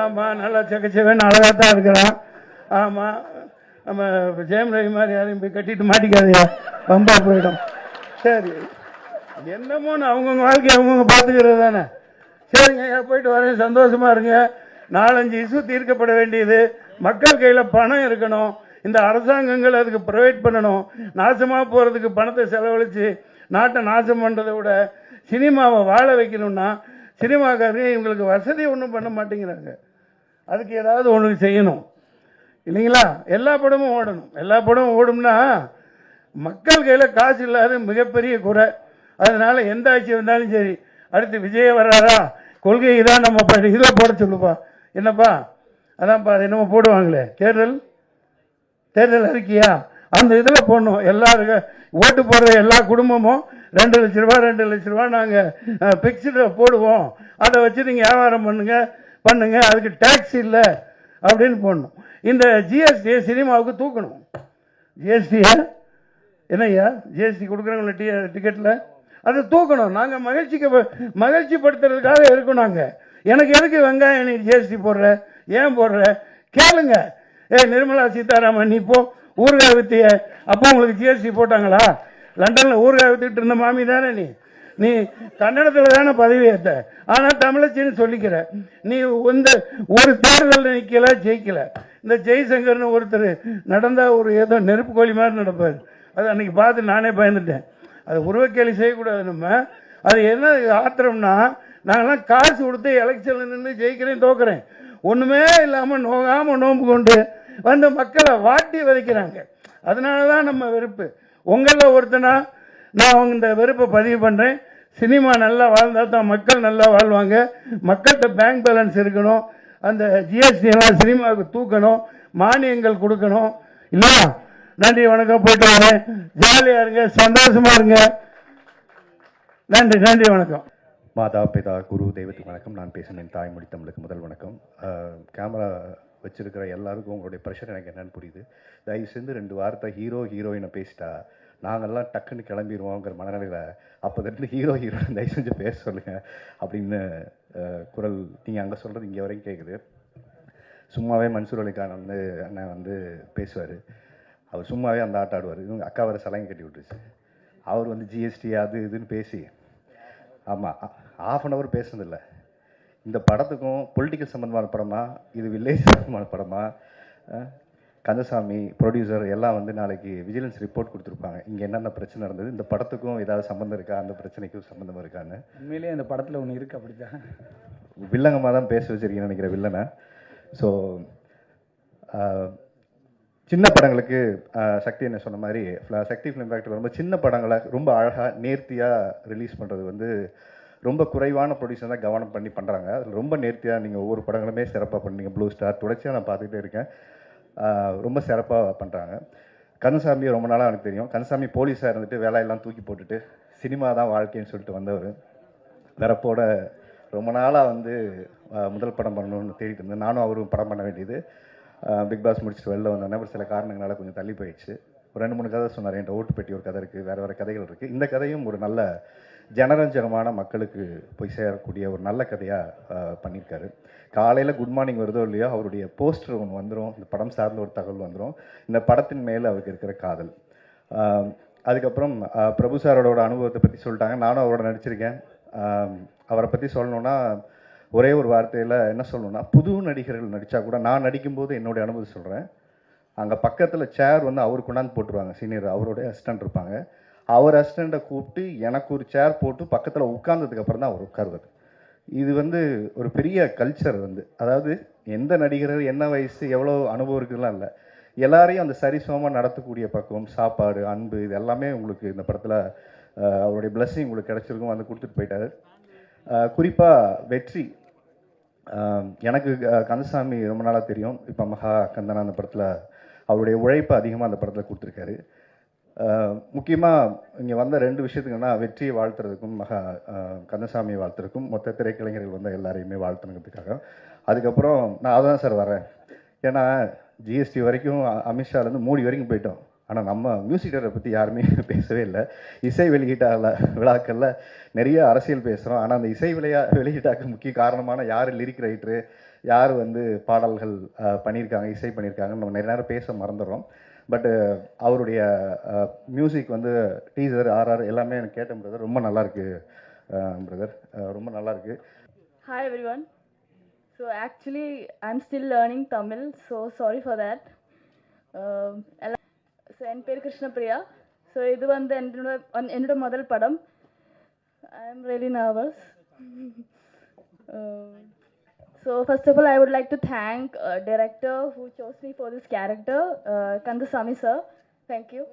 ஆமாம், நல்லா செக்கச்சேவன் அழகாக தான் இருக்கிறான். ஆமாம், நம்ம ஜெயம் ரவி மாதிரி யாரையும் போய் கட்டிட்டு மாட்டிக்காதையா, பம்பா போயிடும். சரி, என்னமோன்னு அவங்கவுங்க வாழ்க்கையை அவங்கவுங்க பார்த்துக்கிறது தானே. சரிங்க, போயிட்டு வரேன், சந்தோஷமாக இருங்க. 4-5 இஷ்யூ தீர்க்கப்பட வேண்டியது. மக்கள் கையில் பணம் இருக்கணும். இந்த அரசாங்கங்கள் அதுக்கு ப்ரொவைட் பண்ணணும். நாசமாக போகிறதுக்கு பணத்தை செலவழித்து நாட்டை நாசம் பண்ணுறதை விட சினிமாவை வாழ வைக்கணும்னா சினிமாக்காரங்க இவங்களுக்கு வசதி ஒன்றும் பண்ண மாட்டேங்கிறாங்க. அதுக்கு ஏதாவது ஒன்று செய்யணும் இல்லைங்களா? எல்லா படமும் ஓடணும். எல்லா படமும் ஓடும்னா மக்கள் கையில் காசு இல்லாத மிகப்பெரிய குறை. அதனால் எந்த ஆட்சி வந்தாலும் சரி, அடுத்து விஜய வர்றாரா, கொள்கை தான் நம்ம இதை போட சொல்லுப்பா. என்னப்பா அதான்ப்பா, அது என்னமோ போடுவாங்களே தேர்தல் அறிக்கையா, அந்த இதில் போடணும். எல்லாருக்கும் ஓட்டு போடுற எல்லா குடும்பமும் 2 லட்ச ரூபா 2 லட்ச ரூபா நாங்கள் ஃபிக்ஸ்டில் போடுவோம், அதை வச்சு நீங்கள் வியாபாரம் பண்ணுங்க, அதுக்கு டேக்ஸ் இல்லை அப்படின்னு போடணும். இந்த ஜிஎஸ்டியை சினிமாவுக்கு தூக்கணும். ஜிஎஸ்டியை என்னய்யா, ஜிஎஸ்டி கொடுக்குறவங்கள டிக்கெட்டில் அதை தூக்கணும். நாங்கள் மகிழ்ச்சி படுத்துறதுக்காக இருக்கோம். நாங்கள் எனக்கு எதுக்கு வெங்காயம் நீ ஜிஎஸ்டி போடுற, ஏன் போடுற கேளுங்க. நிர்மலா சீதாராமன் நீ இப்போ ஊறுகாய் வித்திய, அப்போ உங்களுக்கு ஜிஎஸ்டி போட்டாங்களா? லண்டனில் ஊறுகாய் வித்துக்கிட்டு இருந்த மாமி தானே நீ கன்னடத்தில் தானே பதவி ஏற்ற, ஆனால் தமிழச்சின்னு சொல்லிக்கிற. நீ ஒரு தேர்தலில் நிற்கல, ஜெயிக்கல. இந்த ஜெய்சங்கர்னு ஒருத்தர் நடந்தால் ஒரு ஏதோ நெருப்பு கோழி மாதிரி நடப்பார். அது அன்றைக்கி பார்த்து நானே பயந்துட்டேன். அது உருவக்கேலி செய்யக்கூடாது. நம்ம அது என்ன ஆத்திரம்னா, நாங்கள்லாம் காசு கொடுத்து எலெக்ஷனில் நின்று ஜெயிக்கிறேன் தோக்குறேன், ஒன்றுமே இல்லாமல் நோகாமல் நோம்பு கொண்டு வந்து மக்களை வாட்டி விதைக்கிறாங்க. அதனால தான் நம்ம வெறுப்பு. உங்களில் ஒருத்தனா நான் இந்த வெறுப்பை பதிவு பண்ணுறேன். சினிமா நல்லா வாழ்ந்தால் தான் மக்கள் நல்லா வாழ்வாங்க. மக்கள்கிட்ட பேங்க் பேலன்ஸ் இருக்கணும். அந்த ஜிஎஸ்டி எல்லாம் சினிமாவுக்கு தூக்கணும், மானியங்கள் கொடுக்கணும் இல்லையா? நன்றி, வணக்கம், போயிட்டு வரேன். ஜாலியாக இருங்க, சந்தோஷமா இருங்க. நன்றி, நன்றி, வணக்கம். மாதா பிதா குரு தெய்வத்துக்கு வணக்கம். நான் பேசுகிறேன் என் தாய்மொழி தமிழுக்கு முதல் வணக்கம். கேமரா வச்சிருக்கிற எல்லாருக்கும் உங்களுடைய ப்ரெஷர் எனக்கு என்னன்னு புரியுது. தயவு செஞ்சு 2 வார்த்தை ஹீரோயினை பேசிட்டா நாங்கள்லாம் டக்குன்னு கிளம்பிடுவோங்கிற மனநிலையில் அப்போ 2 ஹீரோயின் தயவு செஞ்சு பேச சொல்லுங்கள் அப்படின்னு குரல் நீங்கள் அங்கே சொல்கிறது இங்கே வரைக்கும் கேட்குது. சும்மாவே மன்சூர் அலிகான் அண்ணன் பேசுவார். அவர் சும்மாவே அந்த ஆட்டம் ஆடுவார். இவங்க அக்கா வர சலங்கை கட்டி விட்டுருச்சு. அவர் ஜிஎஸ்டி அது இதுன்னு பேசி, ஆமாம், 1/2 hour பேசுனதில்லை. இந்த படத்துக்கும் பொலிட்டிக்கல் சம்மந்தமான படமா, இது வில்லேஜ் சம்மந்தமான படமா, கந்தசாமி ப்ரொடியூசர் எல்லாம் நாளைக்கு விஜிலன்ஸ் ரிப்போர்ட் கொடுத்துருப்பாங்க. இங்கே என்னென்ன பிரச்சனை நடந்தது, இந்த படத்துக்கும் ஏதாவது சம்மந்தம் இருக்கா, அந்த பிரச்சனைக்கும் சம்மந்தம் இருக்கான்னு. உண்மையிலேயே அந்த படத்தில் ஒன்று இருக்குது. அப்படிதான் வில்லங்கமாக தான் பேச வச்சிருக்கீங்கன்னு நினைக்கிற வில்லனை. ஸோ சின்ன படங்களுக்கு சக்தி என்ன சொன்ன மாதிரி சக்தி ஃபிலிம் ஃபேக்டரி ரொம்ப சின்ன படங்களை ரொம்ப அழகாக நேர்த்தியாக ரிலீஸ் பண்ணுறது ரொம்ப குறைவான ப்ரொடியூசர் தான் கவனம் பண்ணி பண்ணுறாங்க. அதில் ரொம்ப நேர்த்தியாக நீங்கள் ஒவ்வொரு படங்களுமே சிறப்பாக பண்ணீங்க. ப்ளூ ஸ்டார் தொடர்ச்சியாக நான் பார்த்துக்கிட்டே இருக்கேன். ரொம்ப சிறப்பாக பண்ணுறாங்க. கந்தசாமியை ரொம்ப நாளாக எனக்கு தெரியும். கந்தசாமி போலீஸாக இருந்துட்டு வேலையெல்லாம் தூக்கி போட்டுட்டு சினிமா தான் வாழ்க்கைன்னு சொல்லிட்டு வந்தவர். வரப்போட ரொம்ப நாளாக முதல் படம் பண்ணணும்னு தேடிட்டு இருந்தேன். நானும் அவரும் படம் பண்ண வேண்டியது. பிக் பாஸ் முடிச்சுட்டு வெளில வந்தோன்னே ஒரு சில காரணங்களால் கொஞ்சம் தள்ளி போயிடுச்சு. ஒரு 2-3 கதை சொன்னார். என்கிட்ட ஓட்டுப்பெட்டி ஒரு கதை இருக்குது, வேறு கதைகள் இருக்குது. இந்த கதையும் ஒரு நல்ல ஜனரஞ்சகமான மக்களுக்கு போய் சேரக்கூடிய ஒரு நல்ல கதையாக பண்ணியிருக்காரு. காலையில் குட் மார்னிங் வருதோ இல்லையோ அவருடைய போஸ்டர் ஒன்று வந்துடும். இந்த படம் சார்ந்த ஒரு தகவல் வந்துடும். இந்த படத்தின் மேலே அவருக்கு இருக்கிற காதல். அதுக்கப்புறம் பிரபு சாரோட அனுபவத்தை பற்றி சொல்லிட்டாங்க. நானும் அவரோட நடிச்சிருக்கேன். அவரை பற்றி சொல்லணுன்னா ஒரே ஒரு வார்த்தையில் என்ன சொல்லணுன்னா, புது நடிகர்கள் நடித்தா கூட நான் நடிக்கும்போது என்னுடைய அனுபவத்தை சொல்கிறேன். அங்கே பக்கத்தில் சேர் வந்து அவர் கொண்டாந்து போட்டுருவாங்க. சீனியர் அவருடைய அசிஸ்டண்ட் இருப்பாங்க. அவர் அசிஸ்டண்ட்டை கூப்பிட்டு எனக்கு ஒரு சேர் போட்டு பக்கத்தில் உட்கார்ந்ததுக்கப்புறம் தான் அவர் உட்காருவார். இது வந்து ஒரு பெரிய கல்ச்சர் வந்து, அதாவது எந்த நடிகர்கள் என்ன வயசு எவ்வளோ அனுபவம் இருக்குதுலாம் இல்லை, எல்லாரையும் அந்த சரிசமமாக நடத்தக்கூடிய பக்குவம், சாப்பாடு, அன்பு, இது எல்லாமே உங்களுக்கு இந்த படத்தில் அவருடைய பிளஸ்ஸிங் உங்களுக்கு கிடச்சிருக்கும், வந்து கொடுத்துட்டு போயிட்டார். குறிப்பாக வெற்றி, எனக்கு கந்தசாமி ரொம்ப நாளாக தெரியும். இப்போ மகா கந்தனா அந்த படத்தில் அவருடைய உழைப்பு அதிகமாக அந்த படத்தில் கொடுத்துருக்காரு. முக்கியமாக இங்கே வந்த 2 விஷயத்துக்குன்னா, வெற்றியை வாழ்த்துறதுக்கும் கந்தசாமியை வாழ்த்துறதுக்கும் மொத்த திரைக்கலைஞர்கள் வந்த எல்லாரையுமே வாழ்த்துனதுக்காக. அதுக்கப்புறம் நான் அதான் சார் வரேன். ஏன்னா ஜிஎஸ்டி வரைக்கும், அமித்ஷாலேருந்து மோடி வரைக்கும் போயிட்டோம். ஆனால் நம்ம மியூசிக் டேரக்டரை பற்றி யாருமே பேசவே இல்லை. இசை வெளியீட்டாள விழாக்களில் நிறைய அரசியல் பேசுகிறோம். ஆனால் அந்த இசை வெளியீட்டாக்கு முக்கிய காரணமான யார் லிரிக் ரைட்டரு, யார் வந்து பாடல்கள் பண்ணியிருக்காங்க, இசை பண்ணியிருக்காங்கன்னு நம்ம நிறைய நேரம் பேச மறந்துடுறோம். பட்டு அவருடைய மியூசிக் வந்து டீசர், ஆர்ஆர் எல்லாமே எனக்கு கேட்டேன் பிரதர். ரொம்ப நல்லாயிருக்கு பிரதர், ரொம்ப நல்லாயிருக்கு. Hi everyone. So actually I'm still learning Tamil, so sorry for that. So என் பேர் கிருஷ்ணபிரியா. ஸோ இது வந்து என்னோட முதல் படம். I am really nervous. So first of all, I would like to thank director who chose me for this character, Kandasamy sir. Thank you.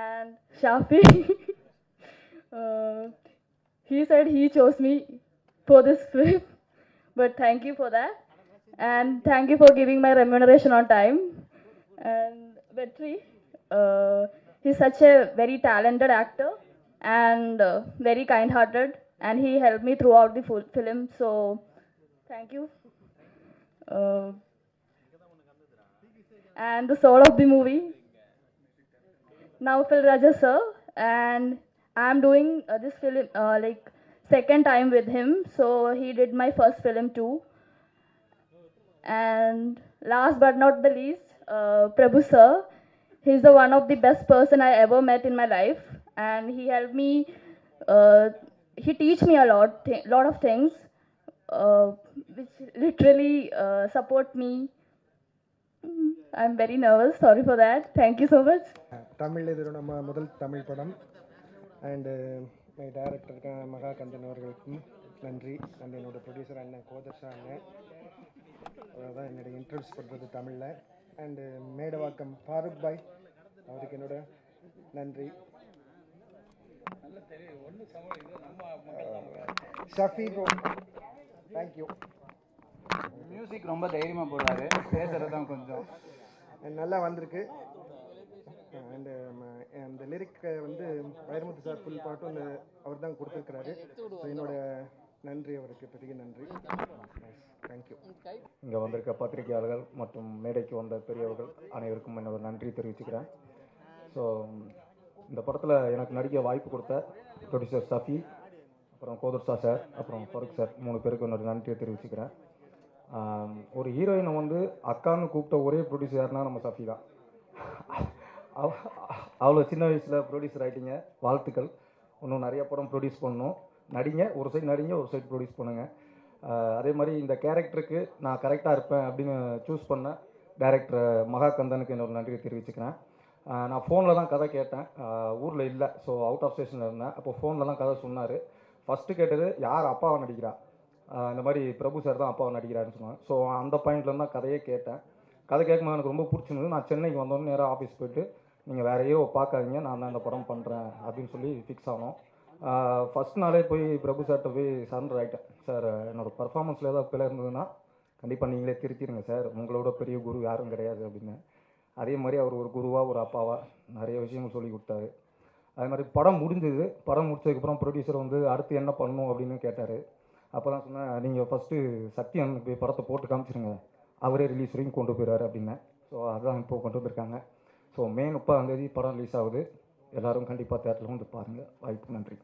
And Shafi. He said he chose me for this film, but thank you for that. And thank you for giving my remuneration on time. And Vetri, he's such a very talented actor and very kind-hearted, and he helped me throughout the full film. So thank you. And the soul of the movie, Naufal Raja sir, and I'm doing this film like second time with him. So he did my first film too. And last but not the least, Prabhu sir. He's the one of the best person I ever met in my life, and he helped me. He teach me a lot of things, which literally support me. I'm very nervous. Sorry for that. Thank you so much. Tamil இது நம்ம முதல் தமிழ் படம். And my டைரக்டருக்கு மகா கந்தன் அவர்களுக்கும் நன்றி. And என்னோட producer அண்ணன் கோதர்ஷா அண்ணன், அதான் என்னோட இன்ட்ரடியூஸ் பண்ணுறது தமிழில். அண்டு மேடவாக்கம் ஃபாரூக் பாய், அவருக்கு என்னோட நன்றி. Shafi bro, thank you. மியூசிக் ரொம்ப தைரியமாக போடுறாரு, பேசுகிறது தான் கொஞ்சம் நல்லா வந்திருக்கு. அண்டு அந்த லிரிக் வந்து வைரமுத்து சார் ஃபுல் பாட்டும் அவர் தான் கொடுத்துருக்கிறாரு. ஸோ என்னோட நன்றி, அவருக்கு பெரிய நன்றி. தேங்க்யூ. இங்கே வந்திருக்க பத்திரிகையாளர்கள் மற்றும் மேடைக்கு வந்த பெரியவர்கள் அனைவருக்கும் என்னோட நன்றி தெரிவிச்சுக்கிறேன். ஸோ இந்த படத்தில் எனக்கு நடிக்க வாய்ப்பு கொடுத்த ப்ரொடியூசர் ஷஃபி, அப்புறம் கோதர்ஷா சார், அப்புறம் ஃபருக் சார், 3 பேருக்கு என்னோட நன்றியை தெரிவிச்சுக்கிறேன். ஒரு ஹீரோயினை வந்து அக்கான்னு கூப்பிட்ட ஒரே ப்ரொடியூசர் யாருன்னா நம்ம ஷஃபி தான். அவ்வளோ சின்ன வயசில் ப்ரொடியூசர் ஆகிட்டீங்க, வாழ்த்துக்கள். இன்னும் நிறைய படம் ப்ரொடியூஸ் பண்ணணும். நடிங்க, ஒரு சைடு நடிங்க, ஒரு சைடு ப்ரொடியூஸ் பண்ணுங்கள். அதே மாதிரி இந்த கேரக்டருக்கு நான் கரெக்டாக இருப்பேன் அப்படின்னு சூஸ் பண்ண டைரக்டர் மகா கந்தனுக்கு என்னோட நன்றியை தெரிவிச்சுக்கிறேன். நான் ஃபோனில் தான் கதை கேட்டேன், ஊரில் இல்லை, ஸோ அவுட் ஆஃப் ஸ்டேஷனில் இருந்தேன். அப்போ ஃபோனில் தான் கதை சொன்னார். ஃபஸ்ட்டு கேட்டது யார் அப்பாவை நடிக்கிறா, இந்த மாதிரி பிரபு சார் தான் அப்பாவை நடிக்கிறாருன்னு சொன்னாங்க. ஸோ அந்த பாயிண்ட்லேருந்து தான் கதையே கேட்டேன். கதை கேட்கும்போது எனக்கு ரொம்ப பிடிச்சிருந்தது. நான் சென்னைக்கு வந்தோடனே நேராக ஆஃபீஸ் போய்ட்டு, நீங்கள் வேறு ஹீரோ பார்க்காதீங்க, நான் தான் இந்த படம் பண்ணுறேன் அப்படின்னு சொல்லி ஃபிக்ஸ் ஆனோம். ஃபஸ்ட் நாளே போய் பிரபு சார்கிட்ட போய் சரண்டர் ஆகிட்டேன். சார், என்னோடய பர்ஃபார்மன்ஸில் ஏதாவது பிள்ளை இருந்ததுன்னா கண்டிப்பாக நீங்களே திருத்திடுங்க சார், உங்களோட பெரிய குரு யாரும் கிடையாது அப்படின்னு. அதே மாதிரி அவர் ஒரு குருவாக, ஒரு அப்பாவாக நிறைய விஷயங்கள் சொல்லி கொடுத்தாரு. அதே மாதிரி படம் முடிஞ்சது. படம் முடிச்சதுக்கப்புறம் ப்ரொடியூசர் வந்து அடுத்து என்ன பண்ணணும் அப்படின்னு கேட்டார். அப்போ தான் சொன்னேன், நீங்கள் ஃபஸ்ட்டு சத்யன் போய் படத்தை போட்டு காமிச்சிருங்க, அவரே ரிலீஸ் வரைக்கும் கொண்டு போயிடுவார் அப்படின்னேன். ஸோ அதுதான் இப்போ கொண்டு வந்திருக்காங்க. ஸோ மே 30ஆம் தேதி படம் ரிலீஸ் ஆகுது. எல்லோரும் கண்டிப்பாக தேட்டரில் வந்து பாருங்கள். வாய்ப்பு நன்றி.